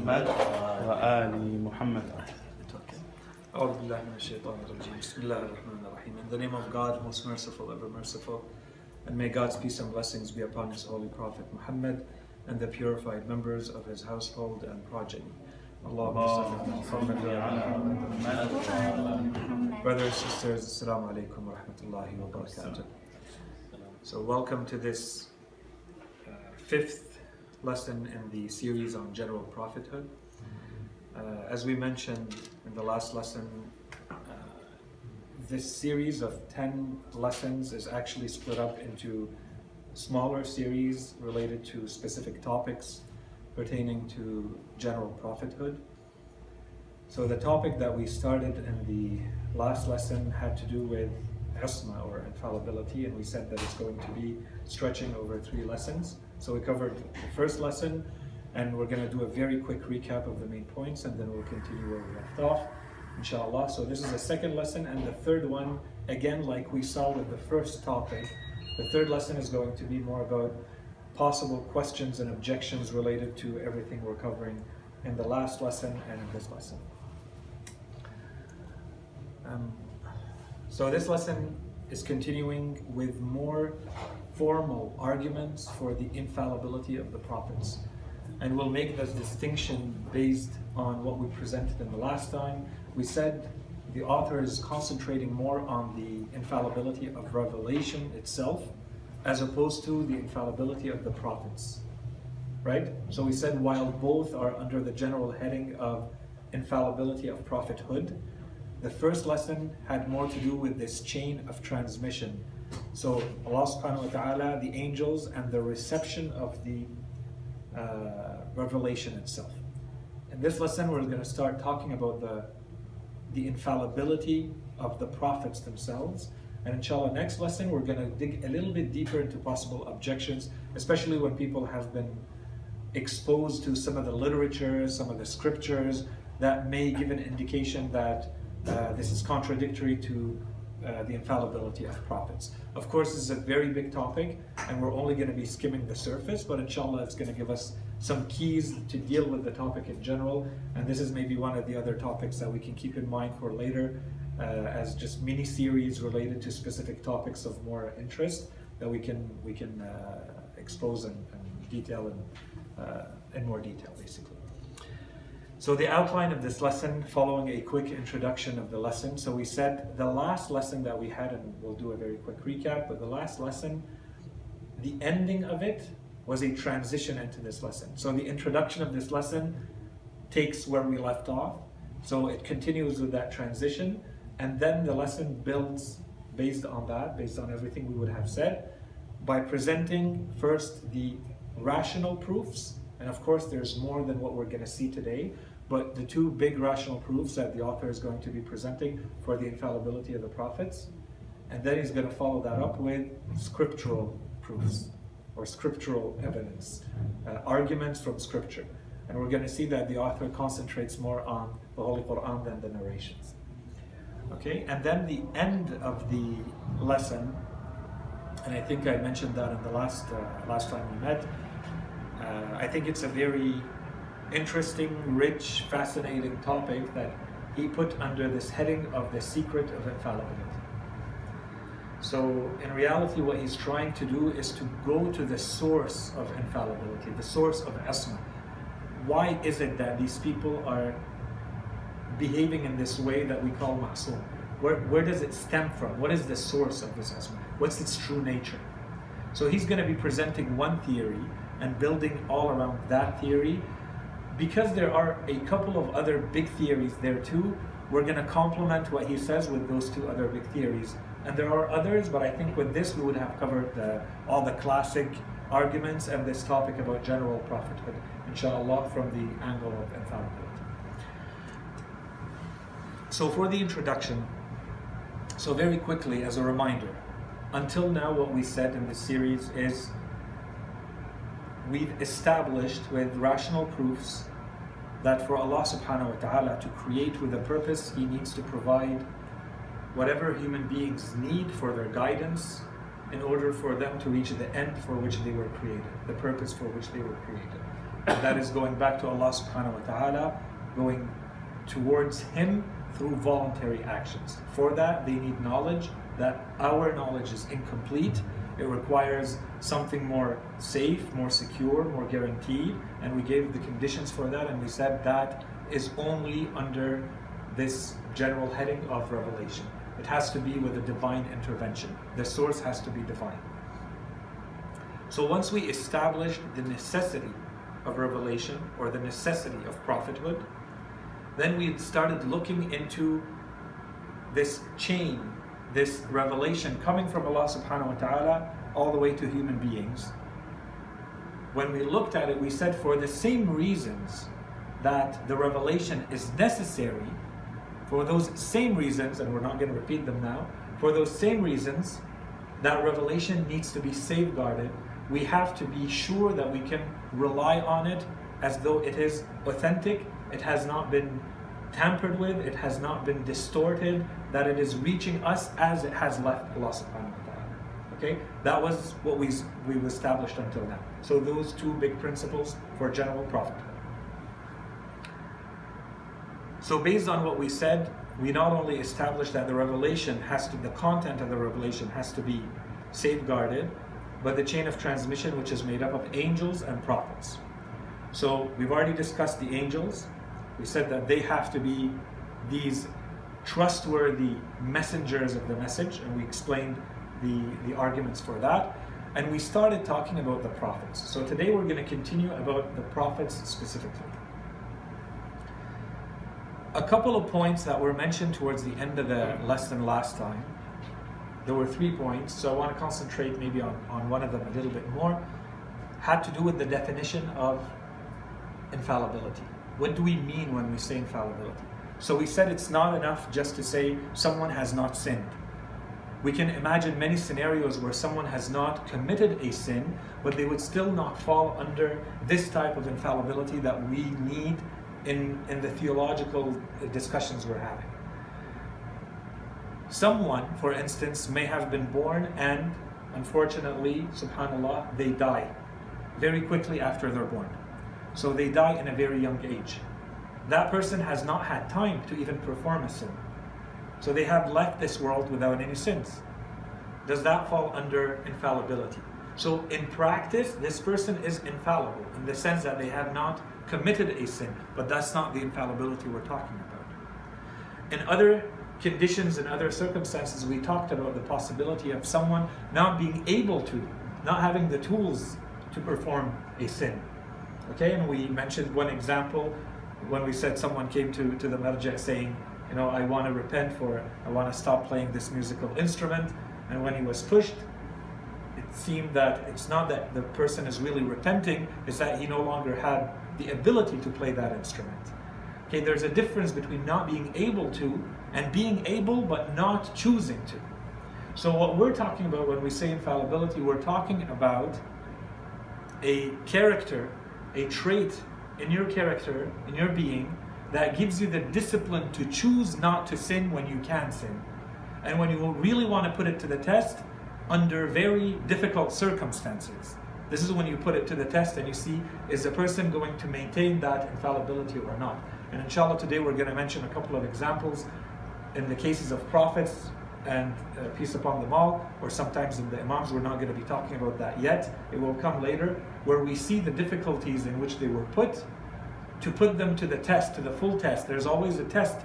محمد وآل محمد. أعوذ بالله من الشيطان الرجيم. بسم الله الرحمن الرحيم. In the name of God, most merciful, ever merciful, and may God's peace and blessings be upon His holy Prophet Muhammad and the purified members of his household and progeny. Allahumma salli ala Muhammad. Brothers and sisters, Assalamu alaikum wa rahmatullahi wa barakatuh. So welcome to this fifth lesson in the series on general prophethood. As we mentioned in the last lesson, this series of 10 lessons is actually split up into smaller series related to specific topics pertaining to general prophethood. So the topic that we started in the last lesson had to do with Isma or infallibility, and we said that it's going to be stretching over 3 lessons. So we covered the first lesson, and we're going to do a very quick recap of the main points, and then we'll continue where we left off, inshallah. So this is the second lesson, and the third one, again, like we saw with the first topic, the third lesson is going to be more about possible questions and objections related to everything we're covering in the last lesson and in this lesson. So this lesson is continuing with more formal arguments for the infallibility of the prophets. And we'll make this distinction based on what we presented in the last time. We said the author is concentrating more on the infallibility of revelation itself, as opposed to the infallibility of the prophets, right? So we said while both are under the general heading of infallibility of prophethood, the first lesson had more to do with this chain of transmission. So Allah subhanahu wa ta'ala, the angels, and the reception of the revelation itself. In this lesson, we're going to start talking about the infallibility of the prophets themselves. And inshallah, next lesson, we're going to dig a little bit deeper into possible objections, especially when people have been exposed to some of the literature, some of the scriptures that may give an indication that this is contradictory to the infallibility of prophets. Of course, this is a very big topic, and we're only going to be skimming the surface, but inshallah, it's going to give us some keys to deal with the topic in general, and this is maybe one of the other topics that we can keep in mind for later, as just mini-series related to specific topics of more interest that we can expose and detail in more detail, basically. So the outline of this lesson, following a quick introduction of the lesson. So we said the last lesson that we had, and we'll do a very quick recap, but the last lesson, the ending of it was a transition into this lesson. So the introduction of this lesson takes where we left off. So it continues with that transition, and then the lesson builds based on that, based on everything we would have said, by presenting first the rational proofs. And of course, there's more than what we're going to see today, but the 2 big rational proofs that the author is going to be presenting for the infallibility of the prophets. And then he's going to follow that up with scriptural proofs or scriptural evidence, arguments from scripture. And we're going to see that the author concentrates more on the Holy Quran than the narrations. Okay, and then the end of the lesson, and I think I mentioned that in the last time we met, I think it's a very interesting, rich, fascinating topic that he put under this heading of the secret of infallibility. So in reality, what he's trying to do is to go to the source of infallibility, the source of Isma. Why is it that these people are behaving in this way that we call ma'soom? Where does it stem from? What is the source of this Isma? What's its true nature? So he's going to be presenting one theory and building all around that theory. Because there are a couple of other big theories there too, we're going to complement what he says with those 2 other big theories. And there are others, but I think with this we would have covered all the classic arguments and this topic about general prophethood, inshallah, from the angle of infallibility. So for the introduction, so very quickly as a reminder, until now what we said in this series is we've established with rational proofs that for Allah subhanahu wa ta'ala to create with a purpose, He needs to provide whatever human beings need for their guidance in order for them to reach the end for which they were created, the purpose for which they were created. that is going back to Allah subhanahu wa ta'ala, going towards Him through voluntary actions. For that, they need knowledge, that our knowledge is incomplete. It requires something more safe, more secure, more guaranteed, and we gave the conditions for that, and we said that is only under this general heading of revelation. It has to be with a divine intervention. The source has to be divine. So once we established the necessity of revelation, or the necessity of prophethood, then we started looking into this chain, this revelation coming from Allah subhanahu wa ta'ala all the way to human beings. When we looked at it, we said for the same reasons that the revelation is necessary, for those same reasons, and we're not going to repeat them now, for those same reasons that revelation needs to be safeguarded, we have to be sure that we can rely on it as though it is authentic, it has not been tampered with, it has not been distorted, that it is reaching us as it has left Allah subhanahu wa ta'ala. Okay? That was what we've established until now. So those two big principles for general prophethood. So based on what we said, we not only established that the revelation the content of the revelation has to be safeguarded, but the chain of transmission, which is made up of angels and prophets. So we've already discussed the angels. We said that they have to be these trustworthy messengers of the message, and we explained the arguments for that. And we started talking about the prophets. So today we're going to continue about the prophets specifically. A couple of points that were mentioned towards the end of the lesson last time. There were 3 points, so I want to concentrate maybe on one of them a little bit more. Had to do with the definition of infallibility. What do we mean when we say infallibility? So we said it's not enough just to say someone has not sinned. We can imagine many scenarios where someone has not committed a sin, but they would still not fall under this type of infallibility that we need in the theological discussions we're having. Someone, for instance, may have been born and unfortunately, subhanAllah, they die very quickly after they're born. So they die in a very young age. That person has not had time to even perform a sin. So they have left this world without any sins. Does that fall under infallibility? So in practice, this person is infallible in the sense that they have not committed a sin, but that's not the infallibility we're talking about. In other conditions and other circumstances, we talked about the possibility of someone not being able to, not having the tools to perform a sin. Okay, and we mentioned one example when we said someone came to the marja saying, I want to repent I want to stop playing this musical instrument. And when he was pushed, it seemed that it's not that the person is really repenting, it's that he no longer had the ability to play that instrument. Okay, there's a difference between not being able to and being able but not choosing to. So what we're talking about when we say infallibility, we're talking about a character, a trait in your character, in your being, that gives you the discipline to choose not to sin when you can sin. And when you really want to put it to the test, under very difficult circumstances. This is when you put it to the test and you see, is the person going to maintain that infallibility or not? And inshallah today we're going to mention a couple of examples in the cases of prophets and peace upon them all, or sometimes in the imams. We're not going to be talking about that yet. It will come later, where we see the difficulties in which they were put, to put them to the test, to the full test. There's always a test,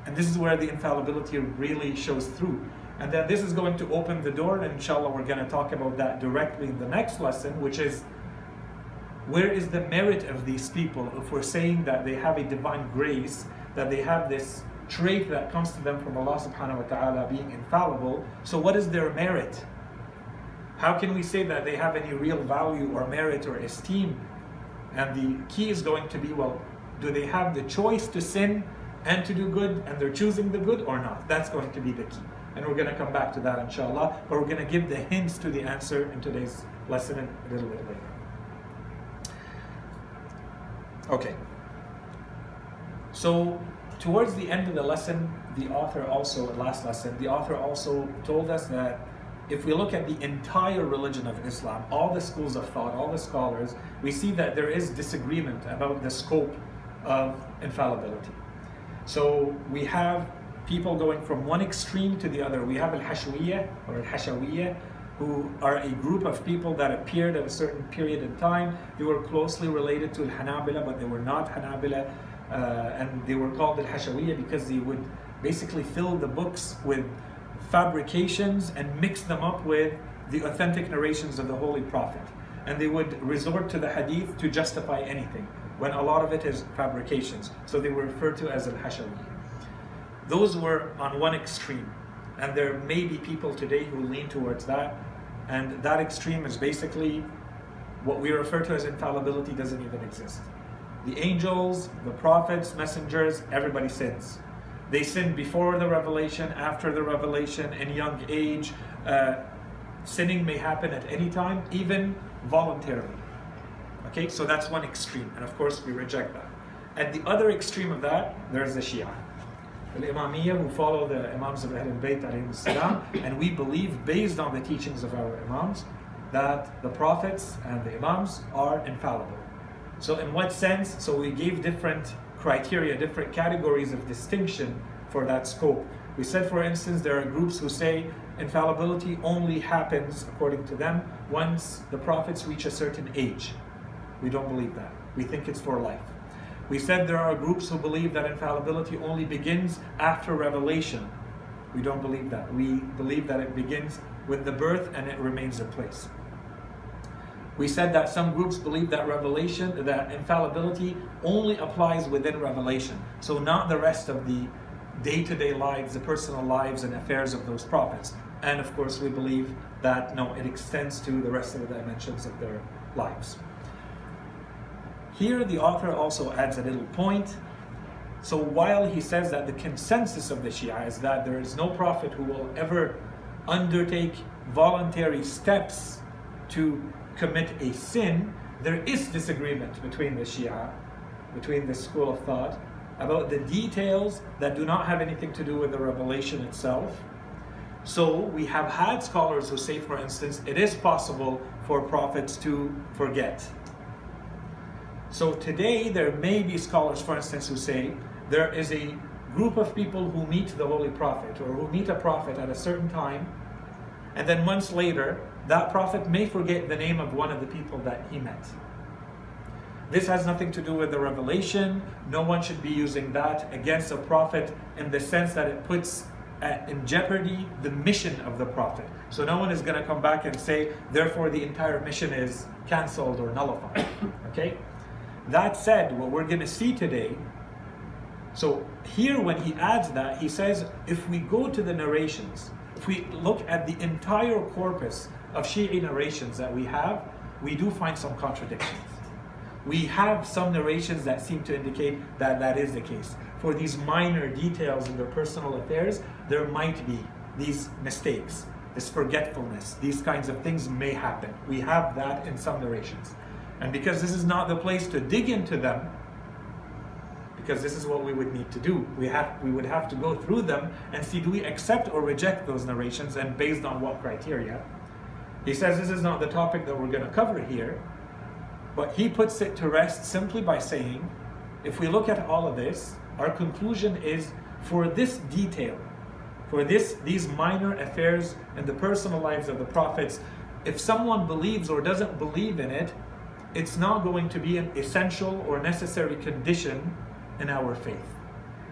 and this is where the infallibility really shows through. And then this is going to open the door, and inshallah we're going to talk about that directly in the next lesson, which is, where is the merit of these people? If we're saying that they have a divine grace, that they have this trait that comes to them from Allah subhanahu wa ta'ala being infallible, so what is their merit? How can we say that they have any real value or merit or esteem? And the key is going to be, well, do they have the choice to sin and to do good, and they're choosing the good or not? That's going to be the key. And we're going to come back to that inshallah, but we're going to give the hints to the answer in today's lesson a little bit later. Okay. So towards the end of the lesson, last lesson, the author also told us that if we look at the entire religion of Islam, all the schools of thought, all the scholars, we see that there is disagreement about the scope of infallibility. So we have people going from one extreme to the other. We have AlHashawiyya or AlHashawiyya, who are a group of people that appeared at a certain period in time. They were closely related to Al-Hanabila, but they were not Hanabila, and they were called Al-Hashawiyya because they would basically fill the books with fabrications and mix them up with the authentic narrations of the Holy Prophet. And they would resort to the hadith to justify anything, when a lot of it is fabrications. So they were referred to as Al-Hashawiyya. Those were on one extreme. And there may be people today who lean towards that. And that extreme is basically what we refer to as infallibility doesn't even exist. The angels, the prophets, messengers, everybody sins. They sin before the revelation, after the revelation, in young age. Sinning may happen at any time, even voluntarily. Okay, so that's one extreme. And of course, we reject that. At the other extreme of that, there's the Shia. The Imamiyya, who follow the Imams of Ahlul Bayt alayhim salam, and we believe, based on the teachings of our Imams, that the prophets and the Imams are infallible. So in what sense? So we gave different criteria, different categories of distinction for that scope. We said, for instance, there are groups who say infallibility only happens, according to them, once the prophets reach a certain age. We don't believe that. We think it's for life. We said there are groups who believe that infallibility only begins after revelation. We don't believe that. We believe that it begins with the birth and it remains in place. We said that some groups believe that that infallibility only applies within revelation. So not the rest of the day-to-day lives, the personal lives and affairs of those prophets. And of course we believe that no, it extends to the rest of the dimensions of their lives. Here the author also adds a little point. So while he says that the consensus of the Shia is that there is no prophet who will ever undertake voluntary steps to commit a sin, there is disagreement between the Shia, between this school of thought, about the details that do not have anything to do with the revelation itself. So we have had scholars who say, for instance, it is possible for prophets to forget. So today there may be scholars, for instance, who say there is a group of people who meet the Holy Prophet or who meet a prophet at a certain time, and then months later that prophet may forget the name of one of the people that he met. This has nothing to do with the revelation. No one should be using that against a prophet in the sense that it puts in jeopardy the mission of the prophet. So no one is going to come back and say, therefore the entire mission is cancelled or nullified. Okay? That said, what we're going to see today, so here when he adds that, he says, if we go to the narrations, if we look at the entire corpus of Shi'i narrations that we do find some contradictions. We have some narrations that seem to indicate that that is the case. For these minor details in their personal affairs, there might be these mistakes, this forgetfulness, these kinds of things may happen. We have that in some narrations. And because this is not the place to dig into them, because this is what we would need to do. We would have to go through them and see, do we accept or reject those narrations and based on what criteria? He says this is not the topic that we're going to cover here, but he puts it to rest simply by saying, if we look at all of this, our conclusion is for this detail, for these minor affairs in the personal lives of the prophets, if someone believes or doesn't believe in it, it's not going to be an essential or necessary condition in our faith.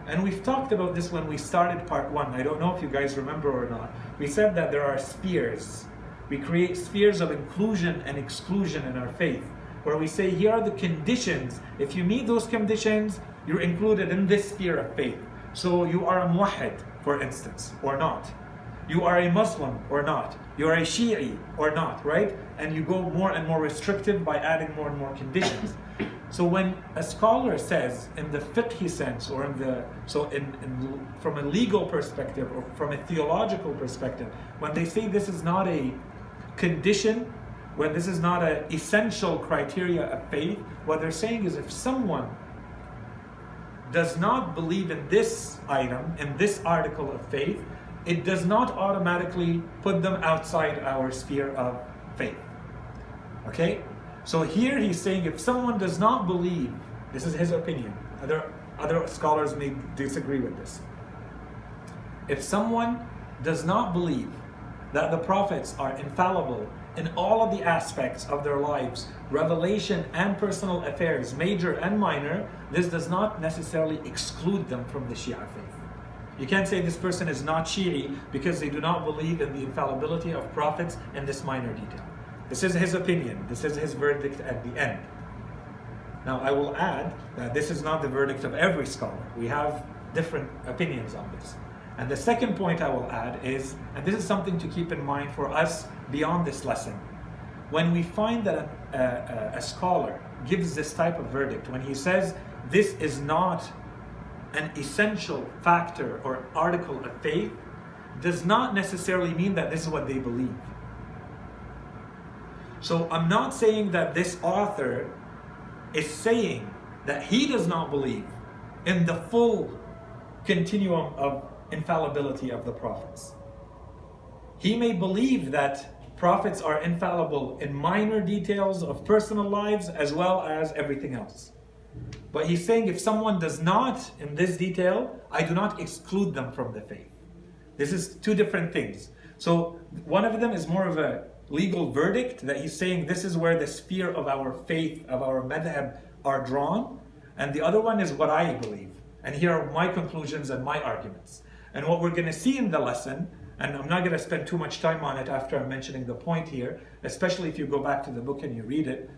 And we've talked about this when we started part 1. I don't know if you guys remember or not. We said that there are spheres. We create spheres of inclusion and exclusion in our faith, where we say here are the conditions. If you meet those conditions, you're included in this sphere of faith. So you are a muwahhid, for instance, or not. You are a Muslim or not. You are a Shi'i or not, right? And you go more and more restrictive by adding more and more conditions. So when a scholar says in the fiqh sense, or from a legal perspective or from a theological perspective, when they say this is not a condition, when this is not an essential criteria of faith, what they're saying is if someone does not believe in this item, in this article of faith, it does not automatically put them outside our sphere of faith. Okay? So here he's saying if someone does not believe, this is his opinion, other scholars may disagree with this. If someone does not believe that the prophets are infallible in all of the aspects of their lives, revelation and personal affairs, major and minor, this does not necessarily exclude them from the Shia faith. You can't say this person is not Shi'i because they do not believe in the infallibility of prophets in this minor detail. This is his opinion. This is his verdict at the end. Now I will add that this is not the verdict of every scholar. We have different opinions on this. And the second point I will add is, and this is something to keep in mind for us beyond this lesson, when we find that a scholar gives this type of verdict, when he says this is not an essential factor or article of faith, does not necessarily mean that this is what they believe. So I'm not saying that this author is saying that he does not believe in the full continuum of infallibility of the prophets. He may believe that prophets are infallible in minor details of personal lives as well as everything else. But he's saying if someone does not in this detail, I do not exclude them from the faith. This is two different things. So one of them is more of a legal verdict that he's saying this is where the sphere of our faith, of our madhab are drawn. And the other one is what I believe. And here are my conclusions and my arguments. And what we're going to see in the lesson, and I'm not going to spend too much time on it after I'm mentioning the point here, especially if you go back to the book and you read it,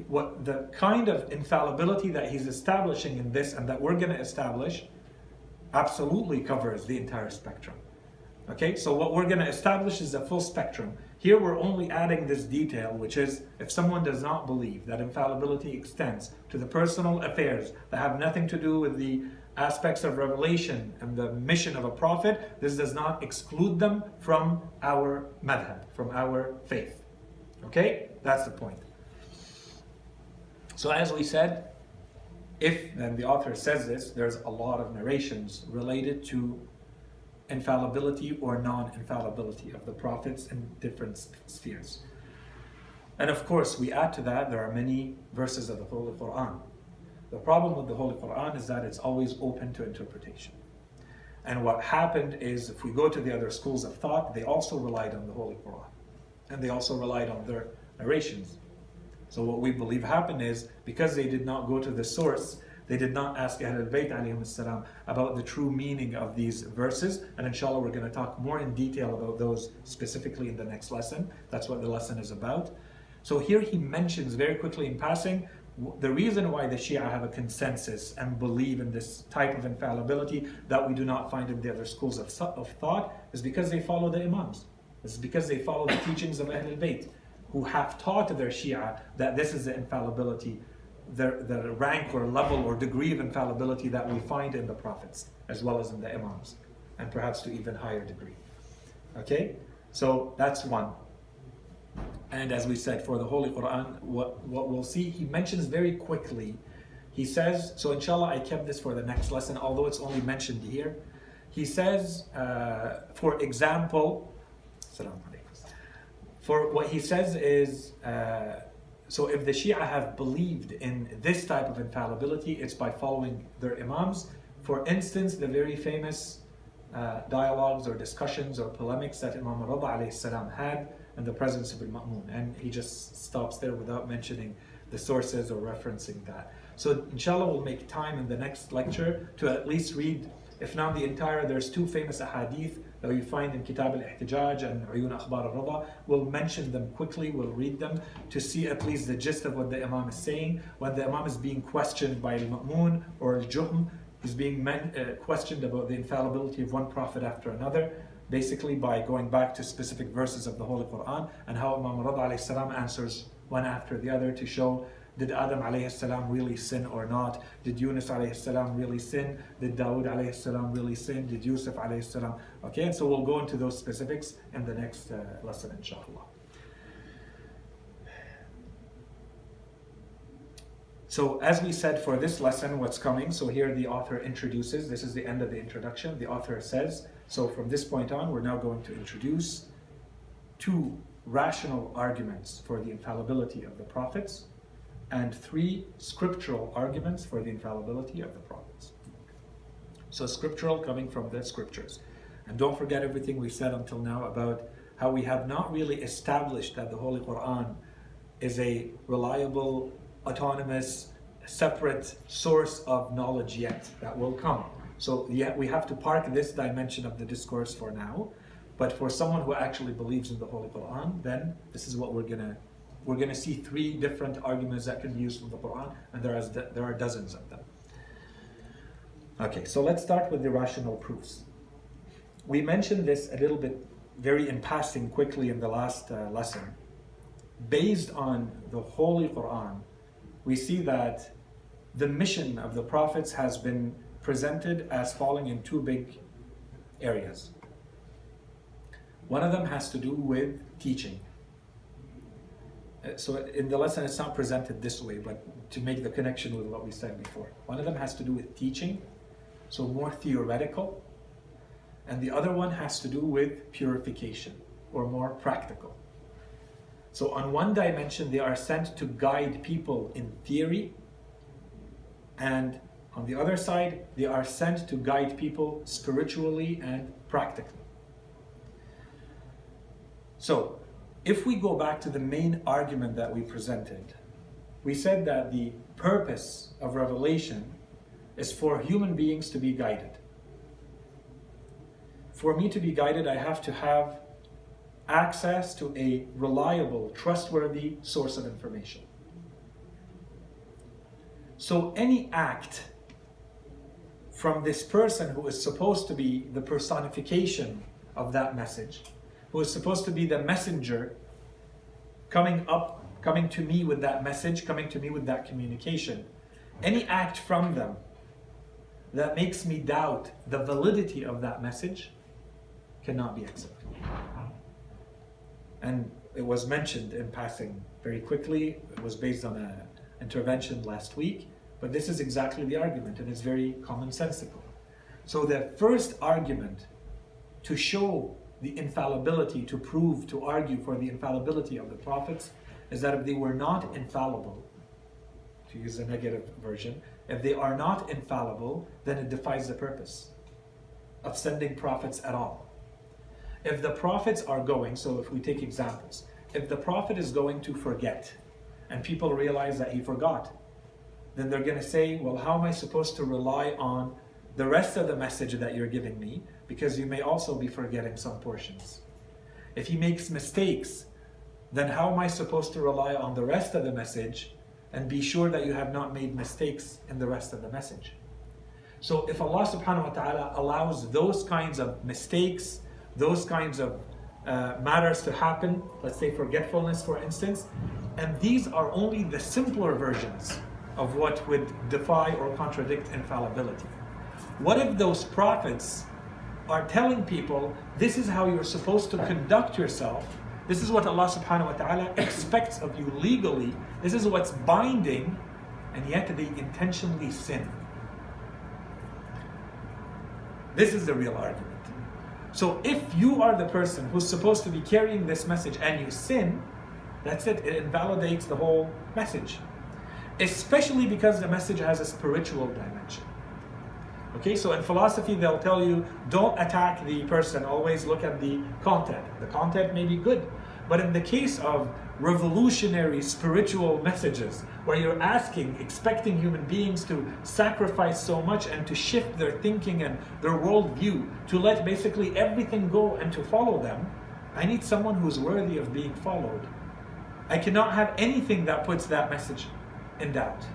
what the kind of infallibility that he's establishing in this and that we're going to establish absolutely covers the entire spectrum. Okay, so what we're going to establish is a full spectrum. Here we're only adding this detail, which is if someone does not believe that infallibility extends to the personal affairs that have nothing to do with the aspects of revelation and the mission of a prophet, this does not exclude them from our madhab, from our faith. Okay, that's the point. So as we said, and the author says this, there's a lot of narrations related to infallibility or non-infallibility of the prophets in different spheres. And of course, we add to that, there are many verses of the Holy Quran. The problem with the Holy Quran is that it's always open to interpretation. And what happened is, if we go to the other schools of thought, they also relied on the Holy Quran. And they also relied on their narrations. So what we believe happened is, because they did not go to the source, they did not ask Ahlul Bayt alayhim salam about the true meaning of these verses. And inshallah, we're going to talk more in detail about those specifically in the next lesson. That's what the lesson is about. So here he mentions very quickly in passing, the reason why the Shia have a consensus and believe in this type of infallibility that we do not find in the other schools of thought is because they follow the Imams. It's because they follow the teachings of Ahlul Bayt, who have taught their Shia that this is the infallibility, the rank or level or degree of infallibility that we find in the prophets, as well as in the Imams, and perhaps to even higher degree. Okay? So that's one. And as we said, for the Holy Quran, what we'll see, he mentions very quickly, he says, so inshallah I kept this for the next lesson, although it's only mentioned here. He says, for example, for what he says is, so if the Shia have believed in this type of infallibility, it's by following their Imams. For instance, the very famous dialogues or discussions or polemics that Imam Rida alayhi salam had in the presence of al-Ma'mun, and he just stops there without mentioning the sources or referencing that. So inshallah we'll make time in the next lecture to at least read, if not the entire, there's two famous ahadith that we find in Kitab al-Ihtijaj and Uyun Akhbar al-Rida. We'll mention them quickly, we'll read them to see at least the gist of what the Imam is saying. When the Imam is being questioned by al-Ma'mun or al-Juhm, he's being questioned about the infallibility of one prophet after another, basically by going back to specific verses of the Holy Quran, and how Imam Rida alayhi salam answers one after the other to show, did Adam alayhi salam really sin or not? Did Yunus alayhi salam really sin? Did Dawood alayhi salam really sin? Did Yusuf alayhi salam? Okay, and so we'll go into those specifics in the next lesson, inshallah. So as we said for this lesson, what's coming, so here the author introduces, this is the end of the introduction, the author says, so from this point on, we're now going to introduce 2 rational arguments for the infallibility of the prophets and 3 scriptural arguments for the infallibility of the prophets. So scriptural coming from the scriptures. And don't forget everything we said until now about how we have not really established that the Holy Quran is a reliable, autonomous, separate source of knowledge yet. That will come. So yeah, we have to park this dimension of the discourse for now. But for someone who actually believes in the Holy Quran, then this is what we're gonna see 3 different arguments that can be used from the Quran, and there are dozens of them. Okay, so let's start with the rational proofs. We mentioned this a little bit, very in passing, quickly in the last lesson. Based on the Holy Quran, we see that the mission of the prophets has been presented as falling in 2 big areas. One of them has to do with teaching. So in the lesson it's not presented this way, but to make the connection with what we said before. One of them has to do with teaching, so more theoretical, and the other one has to do with purification, or more practical. So on one dimension they are sent to guide people in theory, and on the other side they are sent to guide people spiritually and practically. So if we go back to the main argument that we presented, we said that the purpose of revelation is for human beings to be guided. For me to be guided, I have to have access to a reliable, trustworthy source of information. So any act from this person who is supposed to be the personification of that message, who is supposed to be the messenger coming to me with that message, coming to me with that communication, any act from them that makes me doubt the validity of that message cannot be accepted. And it was mentioned in passing very quickly. It was based on an intervention last week, but this is exactly the argument, and it's very commonsensical. So the first argument to show the infallibility, to prove, to argue for the infallibility of the prophets, is that if they were not infallible, to use a negative version, if they are not infallible, then it defies the purpose of sending prophets at all. If the prophets are going, so if we take examples, if the prophet is going to forget, and people realize that he forgot, then they're going to say, well, how am I supposed to rely on the rest of the message that you're giving me, because you may also be forgetting some portions. If he makes mistakes, then how am I supposed to rely on the rest of the message and be sure that you have not made mistakes in the rest of the message? So if Allah subhanahu wa ta'ala allows those kinds of mistakes, those kinds of matters to happen, let's say forgetfulness for instance, and these are only the simpler versions of what would defy or contradict infallibility. What if those prophets are telling people, this is how you're supposed to conduct yourself, this is what Allah subhanahu wa ta'ala expects of you legally, this is what's binding, and yet they intentionally sin? This is the real argument. So if you are the person who's supposed to be carrying this message and you sin, that's it, it invalidates the whole message. Especially because the message has a spiritual dimension. Okay, so in philosophy they'll tell you, don't attack the person, always look at the content. The content may be good, but in the case of revolutionary spiritual messages, where you're expecting human beings to sacrifice so much and to shift their thinking and their worldview, to let basically everything go and to follow them, I need someone who's worthy of being followed. I cannot have anything that puts that message in doubt.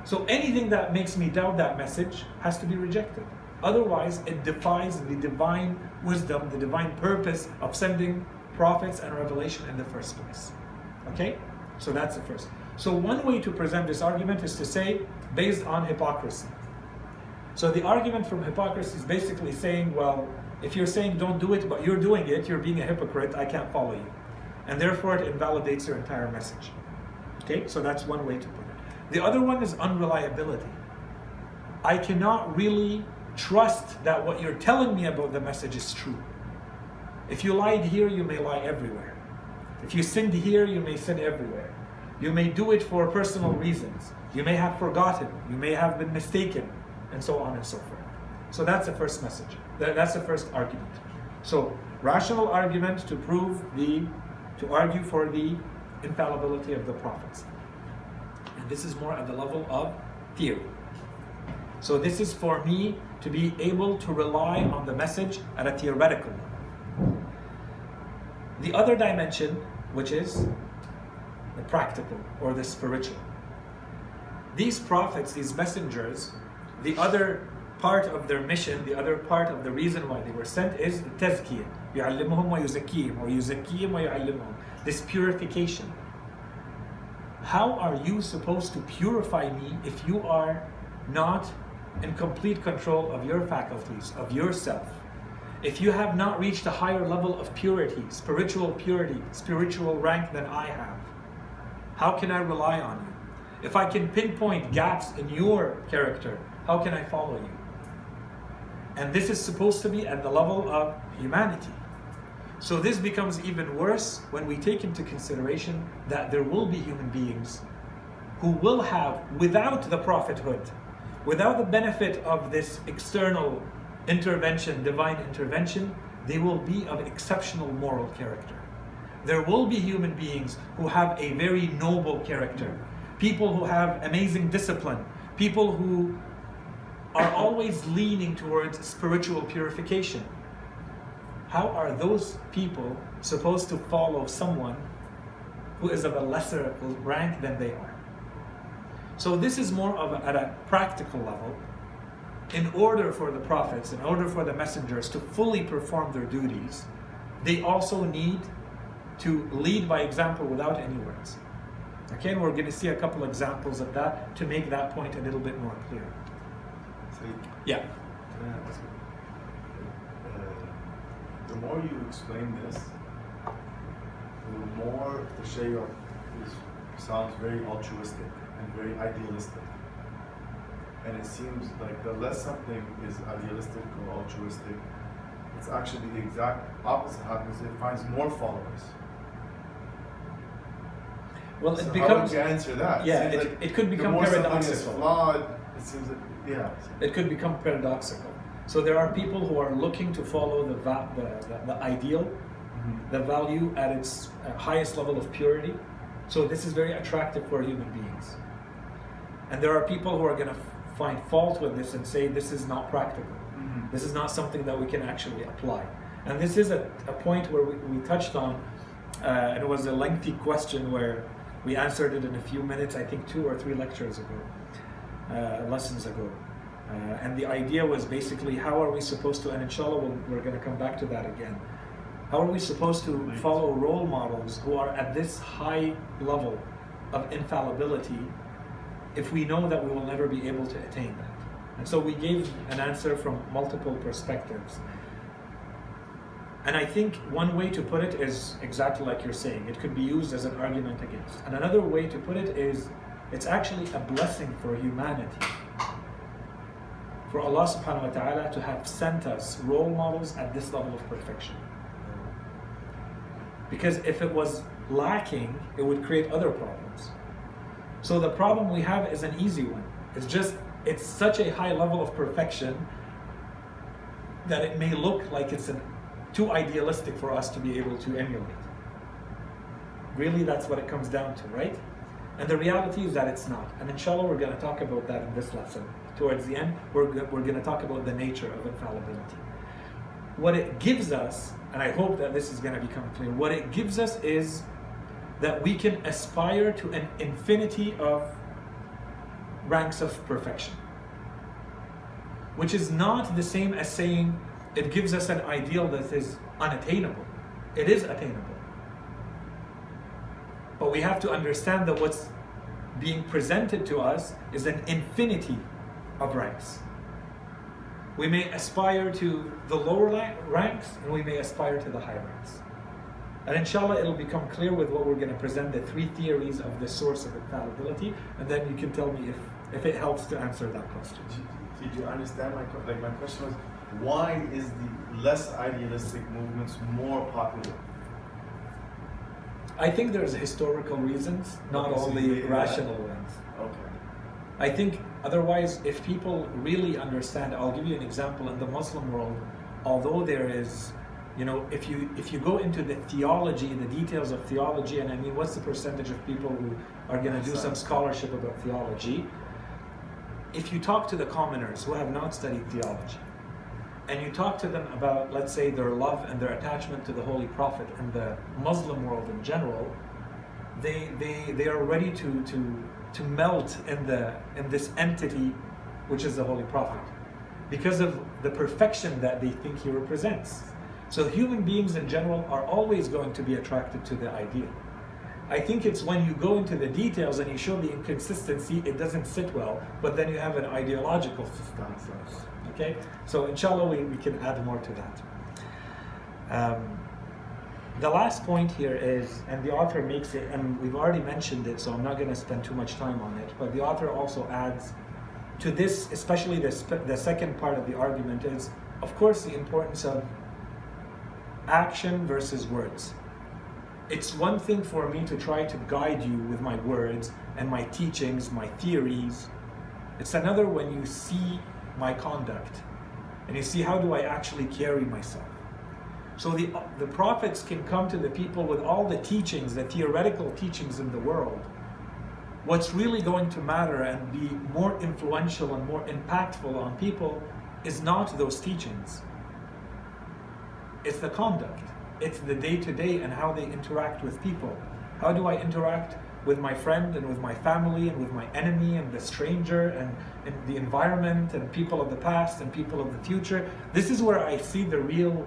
So anything that makes me doubt that message has to be rejected. Otherwise, it defies the divine wisdom, the divine purpose of sending prophets and revelation in the first place. Okay? So that's the first. So one way to present this argument is to say, based on hypocrisy. So the argument from hypocrisy is basically saying, well, if you're saying don't do it, but you're doing it, you're being a hypocrite, I can't follow you. And therefore it invalidates your entire message. Okay? So that's one way to put it. The other one is unreliability. I cannot really trust that what you're telling me about the message is true. If you lied here, you may lie everywhere. If you sinned here, you may sin everywhere. You may do it for personal reasons. You may have forgotten. You may have been mistaken, and so on and so forth. So that's the first message. That's the first argument. So rational argument to argue for the infallibility of the prophets. And this is more at the level of theory. So this is for me to be able to rely on the message at a theoretical level. The other dimension, which is the practical or the spiritual. These prophets, these messengers, the other part of their mission, the other part of the reason why they were sent is tazkiyah. يُعَلِّمُهُمْ وَيُزَكِّيهِمْ or يُزَكِّيهِمْ وَيُعَلِّمُهُم. This purification. How are you supposed to purify me if you are not in complete control of your faculties, of yourself? If you have not reached a higher level of purity, spiritual rank than I have, how can I rely on you? If I can pinpoint gaps in your character, how can I follow you? And this is supposed to be at the level of humanity. So this becomes even worse when we take into consideration that there will be human beings who will have, without the prophethood, without the benefit of this external intervention, divine intervention, they will be of exceptional moral character. There will be human beings who have a very noble character, people who have amazing discipline, people who are always leaning towards spiritual purification. How are those people supposed to follow someone who is of a lesser rank than they are? So this is more of at a practical level. In order for the prophets, in order for the messengers to fully perform their duties, they also need to lead by example without any words. Okay, and we're going to see a couple examples of that to make that point a little bit more clear. Yeah. Can I ask you? The more you explain this, the more the Shaykh sounds very altruistic and very idealistic. And it seems like the less something is idealistic or altruistic, it's actually the exact opposite happens. It finds more followers. Well, so it becomes. How would you answer that? Yeah, It it could become the more paradoxical. something is flawed, it seems that, yeah. It could become paradoxical. So there are people who are looking to follow the ideal, Mm-hmm. the value at its highest level of purity. So this is very attractive for human beings. And there are people who are going to find fault with this and say this is not practical. Mm-hmm. This is not something that we can actually apply. And this is a point where we touched on, and it was a lengthy question where we answered it in a few minutes, I think 2 or 3 lectures ago, lessons ago. And the idea was basically how are we supposed to, and inshallah we're going to come back to that again, how are we supposed to follow role models who are at this high level of infallibility if we know that we will never be able to attain that? And so we gave an answer from multiple perspectives. And I think one way to put it is exactly like you're saying. It could be used as an argument against. And another way to put it is it's actually a blessing for humanity, for Allah subhanahu wa ta'ala to have sent us role models at this level of perfection. Because if it was lacking, it would create other problems. So the problem we have is an easy one. It's such a high level of perfection that it may look like it's too idealistic for us to be able to emulate. Really, that's what it comes down to, right? And the reality is that it's not. And inshallah, we're going to talk about that in this lesson. Towards the end, we're going to talk about the nature of infallibility. What it gives us, and I hope that this is going to become clear, what it gives us is that we can aspire to an infinity of ranks of perfection. Which is not the same as saying it gives us an ideal that is unattainable. It is attainable. But we have to understand that what's being presented to us is an infinity of ranks. We may aspire to the lower ranks and we may aspire to the high ranks. And inshallah, it'll become clear with what we're going to present, the three theories of the source of infallibility, and then you can tell me if it helps to answer that question. Did you understand my question was, why is the less idealistic movements more popular? I think there's historical reasons, not Okay, so only you made rational that. ones. Okay. I think otherwise, if people really understand, I'll give you an example. In the Muslim world, although there is, if you go into the theology, the details of theology, and I mean, what's the percentage of people who are going to do some scholarship about theology? If you talk to the commoners who have not studied theology, and you talk to them about, let's say, their love and their attachment to the Holy Prophet and the Muslim world in general, they are ready to melt in this entity which is the Holy Prophet, because of the perfection that they think he represents. So human beings in general are always going to be attracted to the ideal. I think it's when you go into the details and you show the inconsistency, it doesn't sit well, but then you have an ideological system. Okay? So inshallah we can add more to that. The last point here is, and the author makes it, and we've already mentioned it, so I'm not going to spend too much time on it, but the author also adds to this, especially the second part of the argument is, of course, the importance of action versus words. It's one thing for me to try to guide you with my words and my teachings, my theories. It's another when you see my conduct and you see how do I actually carry myself. So the prophets can come to the people with all the teachings, the theoretical teachings in the world. What's really going to matter and be more influential and more impactful on people is not those teachings. It's the conduct. It's the day-to-day and how they interact with people. How do I interact with my friend and with my family and with my enemy and the stranger and the environment and people of the past and people of the future? This is where I see the real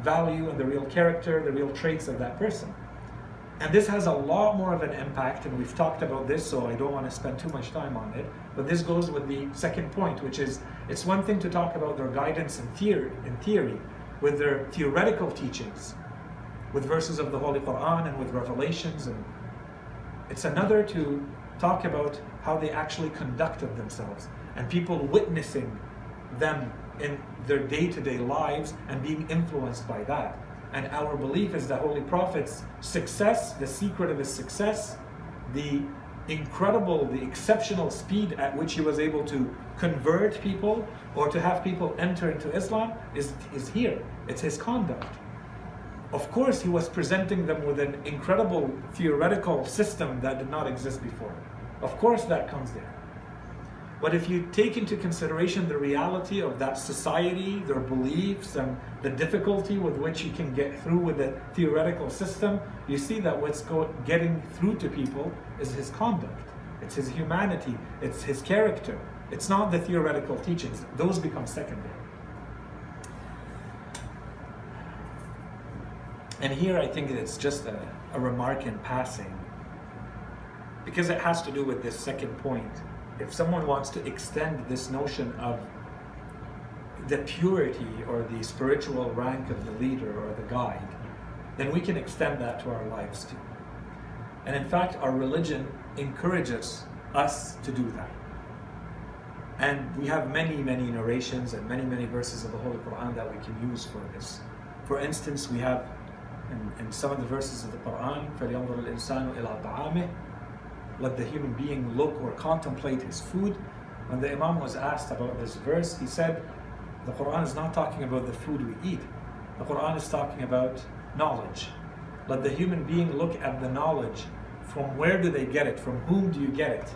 value and the real character, the real traits of that person. And this has a lot more of an impact, and we've talked about this, so I don't want to spend too much time on it. But this goes with the second point, which is, it's one thing to talk about their guidance in theory, with their theoretical teachings, with verses of the Holy Quran and with revelations, and it's another to talk about how they actually conducted themselves and people witnessing them in their day-to-day lives and being influenced by that. And our belief is that Holy Prophet's success, the secret of his success, the exceptional speed at which he was able to convert people or to have people enter into Islam is here. It's his conduct. Of course, he was presenting them with an incredible theoretical system that did not exist before. Of course, that comes there. But if you take into consideration the reality of that society, their beliefs, and the difficulty with which you can get through with a theoretical system, you see that what's getting through to people is his conduct. It's his humanity. It's his character. It's not the theoretical teachings. Those become secondary. And here I think it's just a remark in passing, because it has to do with this second point. If someone wants to extend this notion of the purity or the spiritual rank of the leader or the guide, then we can extend that to our lives too. And in fact, our religion encourages us to do that. And we have many, many narrations and many, many verses of the Holy Quran that we can use for this. For instance, we have in some of the verses of the Quran, فَلْيَنْظُرِ الْإِنسَانُ إِلَىٰ طَعَامِهِ, let the human being look or contemplate his food. When the Imam was asked about this verse, he said, the Quran is not talking about the food we eat. The Quran is talking about knowledge. Let the human being look at the knowledge. From where do they get it? From whom do you get it?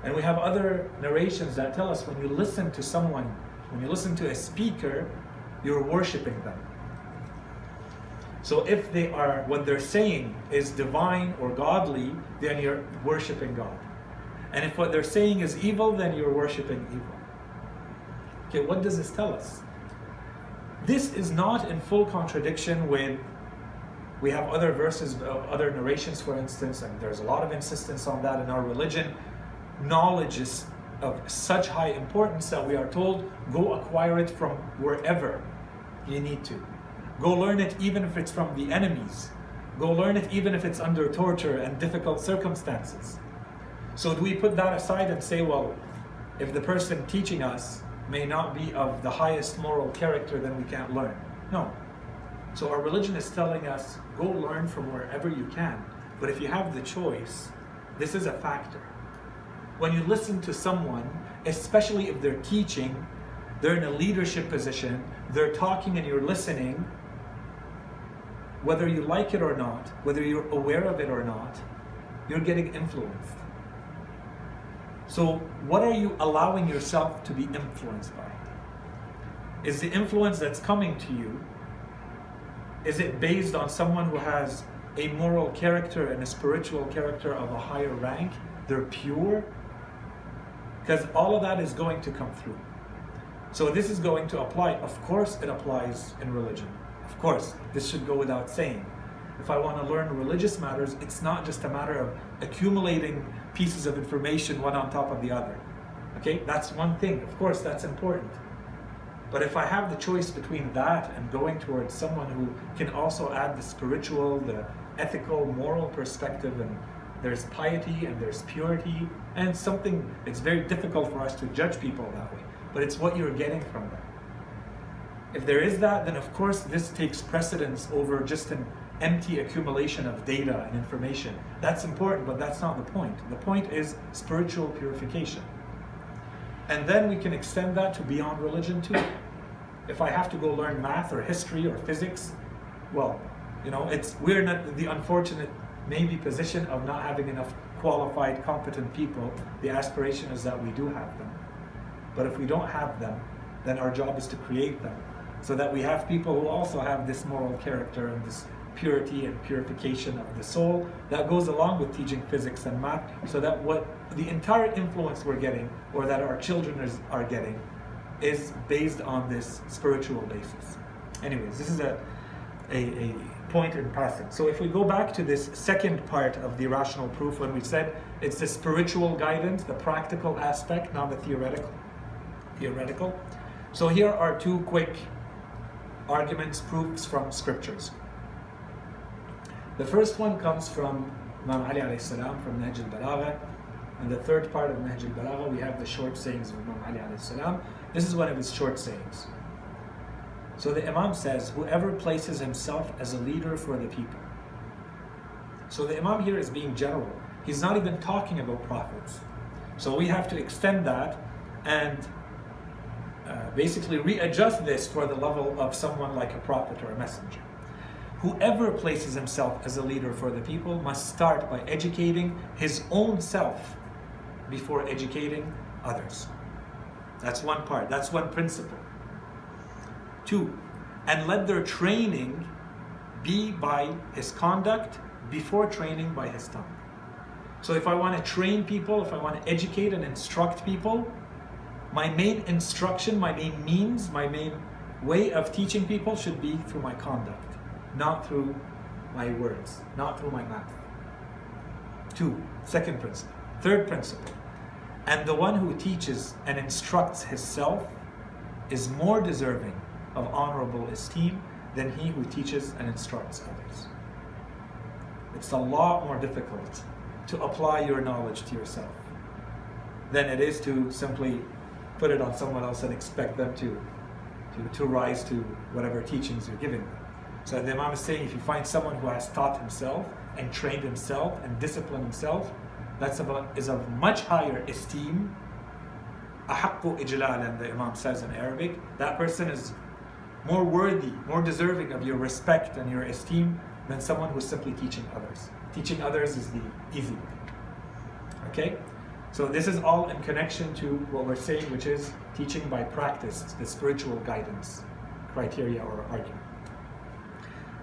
And we have other narrations that tell us when you listen to someone, when you listen to a speaker, you're worshiping them. So if what they're saying is divine or godly, then you're worshiping God. And if what they're saying is evil, then you're worshiping evil. Okay, what does this tell us? This is not in full contradiction with, we have other verses, other narrations, for instance, and there's a lot of insistence on that in our religion. Knowledge is of such high importance that we are told, go acquire it from wherever you need to. Go learn it even if it's from the enemies. Go learn it even if it's under torture and difficult circumstances. So do we put that aside and say, well, if the person teaching us may not be of the highest moral character, then we can't learn? No. So our religion is telling us, go learn from wherever you can. But if you have the choice, this is a factor. When you listen to someone, especially if they're teaching, they're in a leadership position, they're talking and you're listening, whether you like it or not, whether you're aware of it or not, you're getting influenced. So what are you allowing yourself to be influenced by? Is the influence that's coming to you, is it based on someone who has a moral character and a spiritual character of a higher rank? They're pure? Because all of that is going to come through. So this is going to apply. Of course it applies in religion. Of course, this should go without saying. If I want to learn religious matters, it's not just a matter of accumulating pieces of information one on top of the other. Okay, that's one thing. Of course, that's important. But if I have the choice between that and going towards someone who can also add the spiritual, the ethical, moral perspective, and there's piety and there's purity, and something, it's very difficult for us to judge people that way. But it's what you're getting from them. If there is that, then of course this takes precedence over just an empty accumulation of data and information. That's important, but that's not the point. The point is spiritual purification. And then we can extend that to beyond religion too. If I have to go learn math or history or physics, well, we're not the unfortunate maybe position of not having enough qualified, competent people. The aspiration is that we do have them. But if we don't have them, then our job is to create them, so that we have people who also have this moral character and this purity and purification of the soul that goes along with teaching physics and math, so that what the entire influence we're getting, or that our children are getting, is based on this spiritual basis. Anyways, this is a point in passing. So if we go back to this second part of the rational proof, when we said it's the spiritual guidance, the practical aspect, not the theoretical. So here are two quick arguments, proofs from scriptures. The first one comes from Imam Ali alayhi salam, from Nahj al-Balagha. And the third part of Nahj al-Balagha, we have the short sayings of Imam Ali alayhi salam. This is one of his short sayings. So the Imam says, whoever places himself as a leader for the people. So the Imam here is being general. He's not even talking about prophets. So we have to extend that and basically readjust this for the level of someone like a prophet or a messenger. Whoever places himself as a leader for the people must start by educating his own self before educating others. That's one part, that's one principle. 2, and let their training be by his conduct before training by his tongue. So if I want to train people, if I want to educate and instruct people, my main instruction, my main means, my main way of teaching people should be through my conduct, not through my words, not through my mouth. 2, second principle. Third principle, and the one who teaches and instructs himself is more deserving of honorable esteem than he who teaches and instructs others. It's a lot more difficult to apply your knowledge to yourself than it is to simply put it on someone else and expect them to rise to whatever teachings you're giving them. So the Imam is saying, if you find someone who has taught himself and trained himself and disciplined himself, is of much higher esteem, أحق إجلالا, the Imam says in Arabic, that person is more worthy, more deserving of your respect and your esteem than someone who's simply teaching others. Teaching others is the easy way. Okay? So this is all in connection to what we're saying, which is teaching by practice, the spiritual guidance criteria or argument.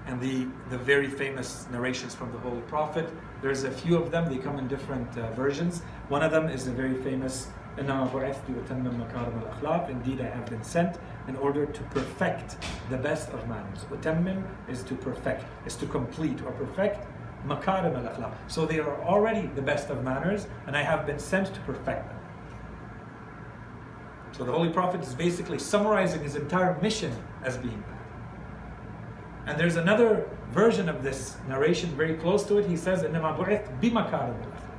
And the very famous narrations from the Holy Prophet, there's a few of them, they come in different versions. One of them is the very famous, إِنَّمَا بُعِثْتُ لِأُتَمِّمَ مَكَارِمَ الْأَخْلَاقِ, indeed I have been sent in order to perfect the best of manners. Utammim is to perfect, is to complete or perfect. Makarim al-akhlaq. So they are already the best of manners, and I have been sent to perfect them. So the Holy Prophet is basically summarizing his entire mission as being that. And there's another version of this narration, very close to it, he says, إِنَّمَا بُعِثْتُ بِمَكَارِمِ الْأَخْلَاقِ.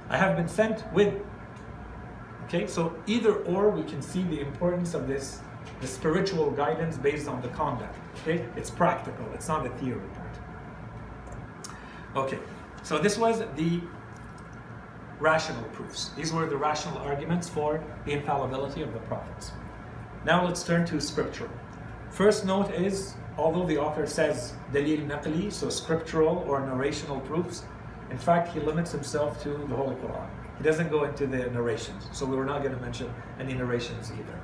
I have been sent with. Okay, so either or we can see the importance of this, the spiritual guidance based on the conduct. Okay, it's practical, it's not the theory part. Okay, so this was the rational proofs. These were the rational arguments for the infallibility of the prophets. Now let's turn to scriptural. First note is, although the author says dalil naqli, so scriptural or narrational proofs, in fact he limits himself to the Holy Quran. He doesn't go into the narrations, so we're not going to mention any narrations either.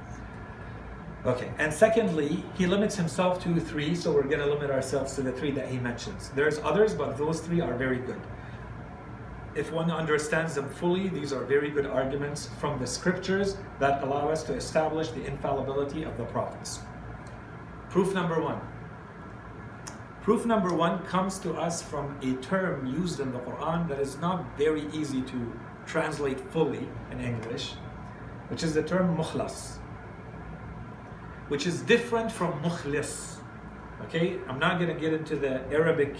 Okay, and secondly, he limits himself to 3, so we're going to limit ourselves to the 3 that he mentions. There's others, but those 3 are very good. If one understands them fully, these are very good arguments from the scriptures that allow us to establish the infallibility of the prophets. Proof number 1. Proof number 1 comes to us from a term used in the Quran that is not very easy to translate fully in English, which is the term mukhlas, which is different from mukhlis. Okay, I'm not going to get into the Arabic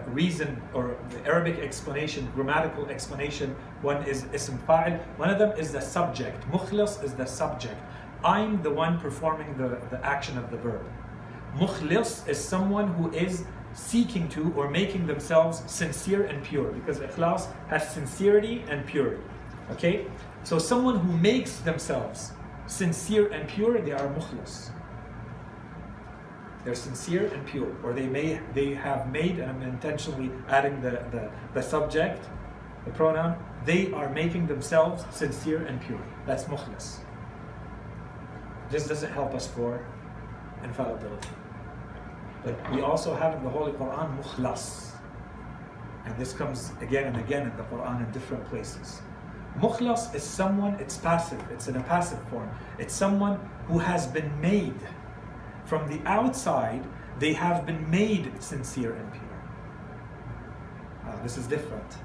reason or the Arabic explanation, grammatical explanation. One is ism fa'il, one of them is the subject. Mukhlis is the subject. I'm the one performing the action of the verb. Mukhlis is someone who is seeking to or making themselves sincere and pure, because ikhlas has sincerity and purity. Okay, so someone who makes themselves sincere and pure, they are mukhlis. They're sincere and pure, or they have made, and I'm intentionally adding the subject, the pronoun, they are making themselves sincere and pure. That's mukhlis. This doesn't help us for infallibility. But we also have in the Holy Quran mukhlas. And this comes again and again in the Quran in different places. Mukhlas is someone, it's passive, it's in a passive form. It's someone who has been made. From the outside, they have been made sincere and pure. This is different.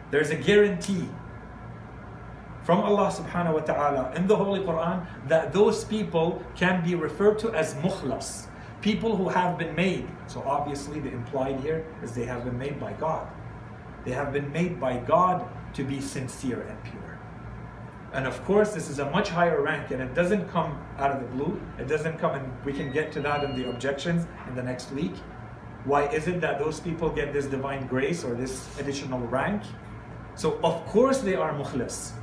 There's a guarantee from Allah subhanahu wa ta'ala in the Holy Quran that those people can be referred to as mukhlas, people who have been made. So obviously the implied here is they have been made by God. They have been made by God to be sincere and pure. And of course this is a much higher rank, and it doesn't come out of the blue. It doesn't come, and we can get to that in the objections in the next week. Why is it that those people get this divine grace or this additional rank? So of course they are mukhlis.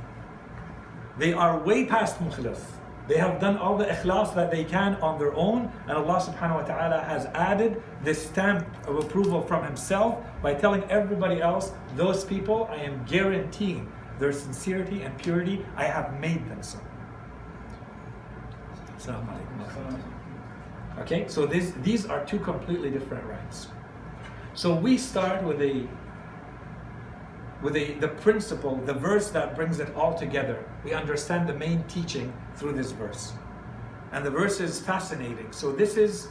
They are way past mukhlis. They have done all the ikhlas that they can on their own, and Allah subhanahu wa ta'ala has added this stamp of approval from Himself by telling everybody else, those people, I am guaranteeing their sincerity and purity, I have made them so. Assalamu alaikum. Okay, so these are 2 completely different ranks. So we start with the principle, the verse that brings it all together. We understand the main teaching through this verse. And the verse is fascinating. So this is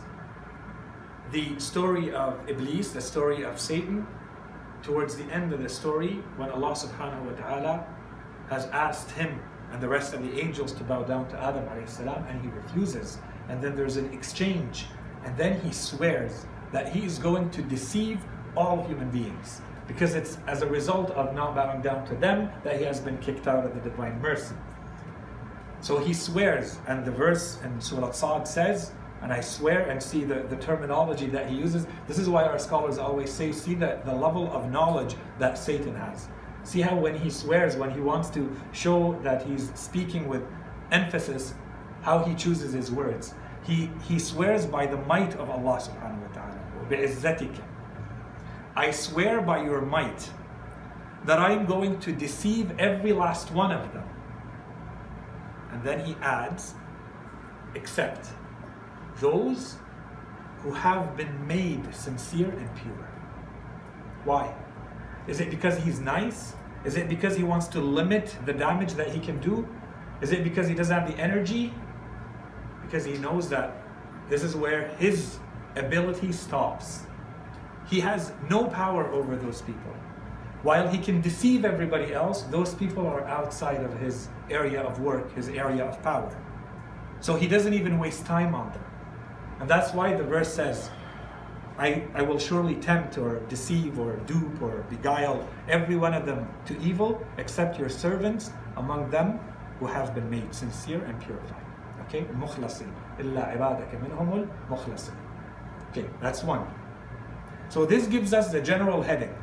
the story of Iblis, the story of Satan. Towards the end of the story, when Allah subhanahu wa ta'ala has asked him and the rest of the angels to bow down to Adam alayhi salam, and he refuses. And then there's an exchange. And then he swears that he is going to deceive all human beings, because it's as a result of not bowing down to them that he has been kicked out of the divine mercy. So he swears, and the verse in Surah Sad says, and I swear, and see the terminology that he uses. This is why our scholars always say, see the level of knowledge that Satan has. See how when he swears, when he wants to show that he's speaking with emphasis, how he chooses his words. He swears by the might of Allah subhanahu wa ta'ala. بِعِزَّتِكَ. I swear by your might that I am going to deceive every last one of them. And then he adds, except those who have been made sincere and pure. Why? Is it because he's nice? Is it because he wants to limit the damage that he can do? Is it because he doesn't have the energy? Because he knows that this is where his ability stops. He has no power over those people. While he can deceive everybody else, those people are outside of his area of work, his area of power. So he doesn't even waste time on them. And that's why the verse says, I will surely tempt or deceive or dupe or beguile every one of them to evil except your servants among them who have been made sincere and purified. Okay, مخلصين إلا عبادك منهم المخلصين. Okay, that's one. So this gives us the general heading.